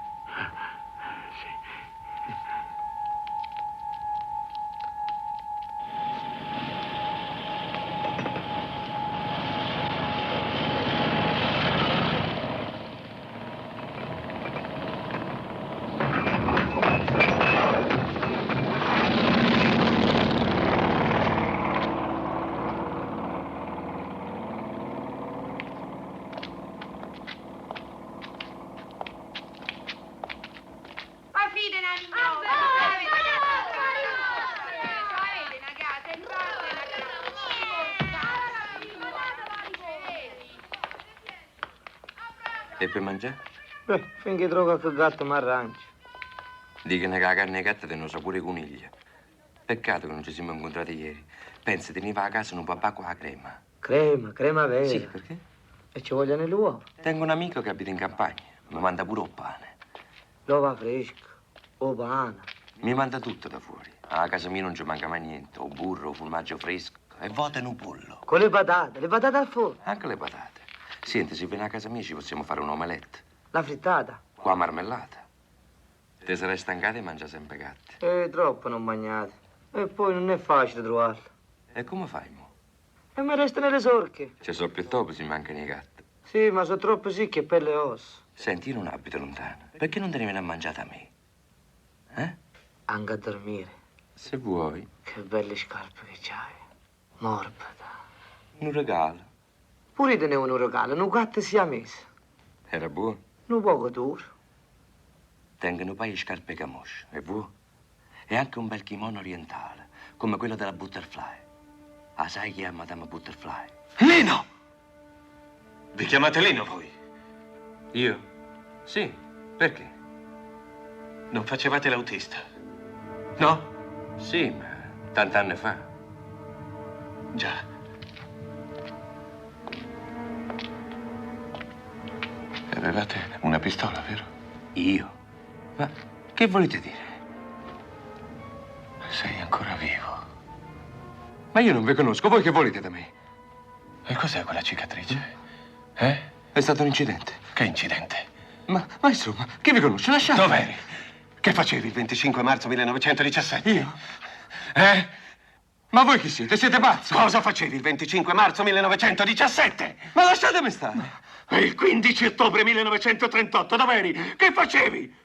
E per mangiare? Beh, finché trovo qualche gatto mi arrangio. Dicono che la carne gatta tengono sapore coniglia. Peccato che non ci siamo incontrati ieri. Pensa, teniva a casa un papà con la crema. Crema vera. Sì, perché? E ci vogliono l'uovo. Tengo un amico che abita in campagna. Mi manda pure il pane. L'uova fresca, o pane. Mi manda tutto da fuori. A casa mia non ci manca mai niente. O burro, o formaggio fresco. E voto in un pollo. Con le patate al forno. Anche le patate. Senti, se vieni a casa mia ci possiamo fare un omelette. La frittata. Qua marmellata. Te sarai stancata e mangia sempre gatti. Troppo non mangiate. E poi non è facile trovarlo. E come fai, mo? E mi resta nelle sorche. Ci sono più topi, si mancano i gatti. Sì, ma sono troppo sicche per le ossa. Senti, io non abito lontano. Perché non te ne vieni a mangiare da me? Anche a dormire. Se vuoi. Che belle scarpe che c'hai. Morbida. Un regalo. Pure te ne un regalo, un gatto siamese. Era buono. Un poco duro. Tengono un paio di scarpe camosce, e vuoi? E anche un bel kimono orientale, come quello della Butterfly. Ah, sai chi è Madame Butterfly? Lino! Vi chiamate Lino voi? Io? Sì, perché? Non facevate l'autista? No? Sì, ma tanti anni fa. Già. Avevate una pistola, vero? Io? Ma che volete dire? Sei ancora vivo. Ma io non vi conosco, voi che volete da me? E cos'è quella cicatrice? Eh? È stato un incidente. Che incidente? Ma insomma, chi vi conosce? Lasciate. Dov'eri? Che facevi il 25 marzo 1917? Io? Ma voi chi siete? Siete pazzi? Cosa facevi il 25 marzo 1917? Ma lasciatemi stare. E il 15 ottobre 1938 dov'eri? Che facevi?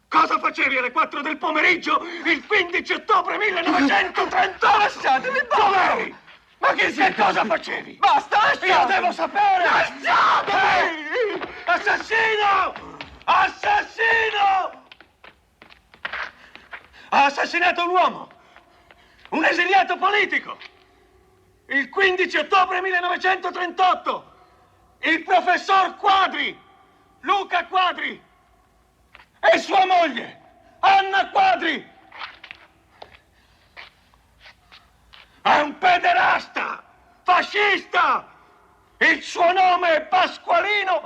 Cosa facevi alle 4 del pomeriggio il 15 ottobre 1938? Lasciatemi stare. Dov'eri? Ma che cosa facevi? Basta, lasciatemi! Io devo sapere! Lasciatemi! Assassino! Assassino! Ha assassinato un uomo! Un esiliato politico! Il 15 ottobre 1938! Il professor Quadri! Luca Quadri! E sua moglie! Anna Quadri! È un pederasta! Fascista! Il suo nome è Pasqualino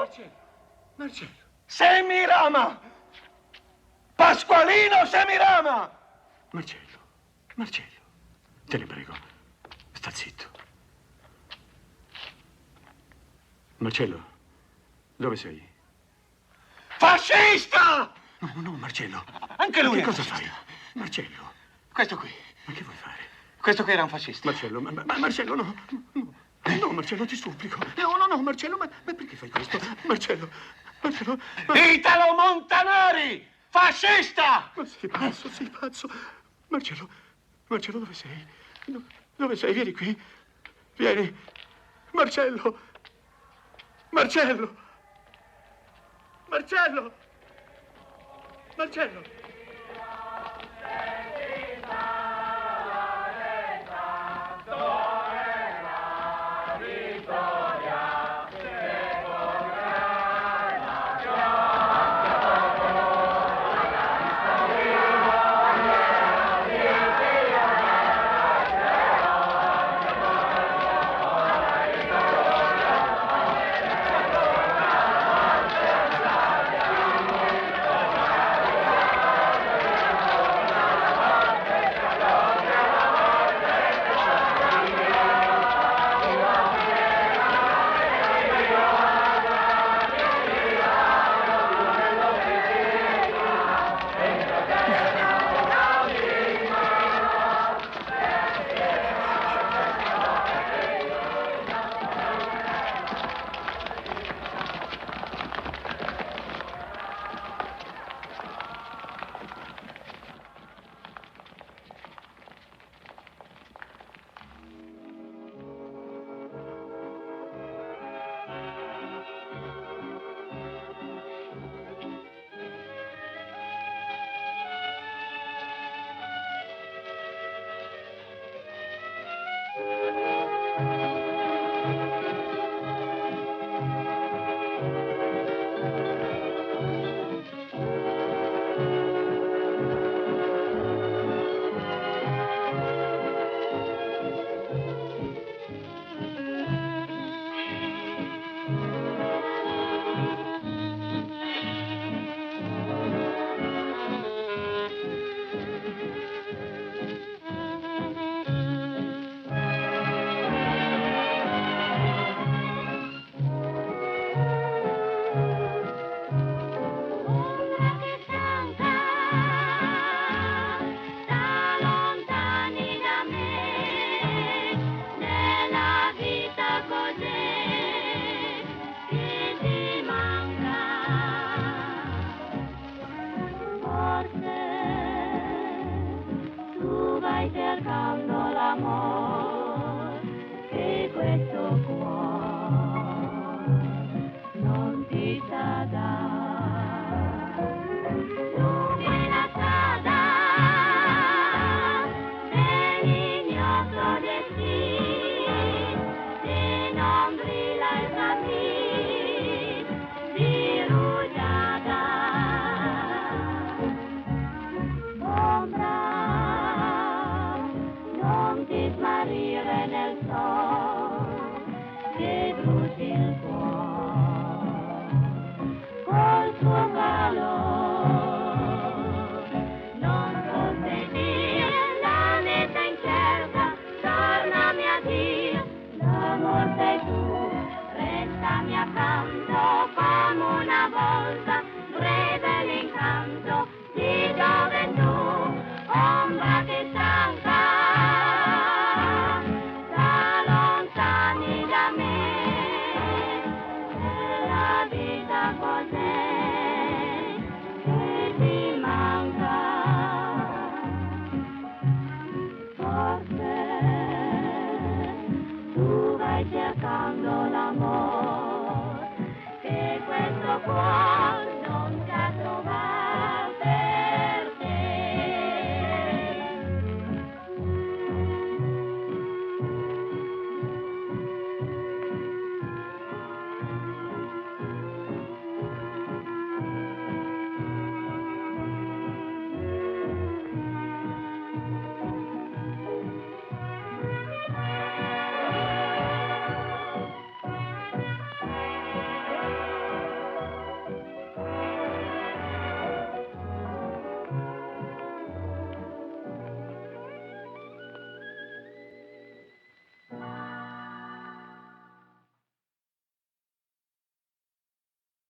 Marcello. Semirama! Pasqualino Semirama! Marcello, te ne prego, sta zitto. Marcello, dove sei? Fascista! No, Marcello. Anche lui che è cosa fascista. fai? Marcello. Questo qui. Ma che vuoi fare? Questo qui era un fascista. Marcello, Marcello, no. No, Marcello, ti supplico. No, Marcello, ma perché fai questo? Marcello. Italo Montanari! Fascista! Ma sei pazzo. Marcello, dove sei? Dove sei? Vieni qui. Vieni. Marcello. Cercando l'amor che questo cuore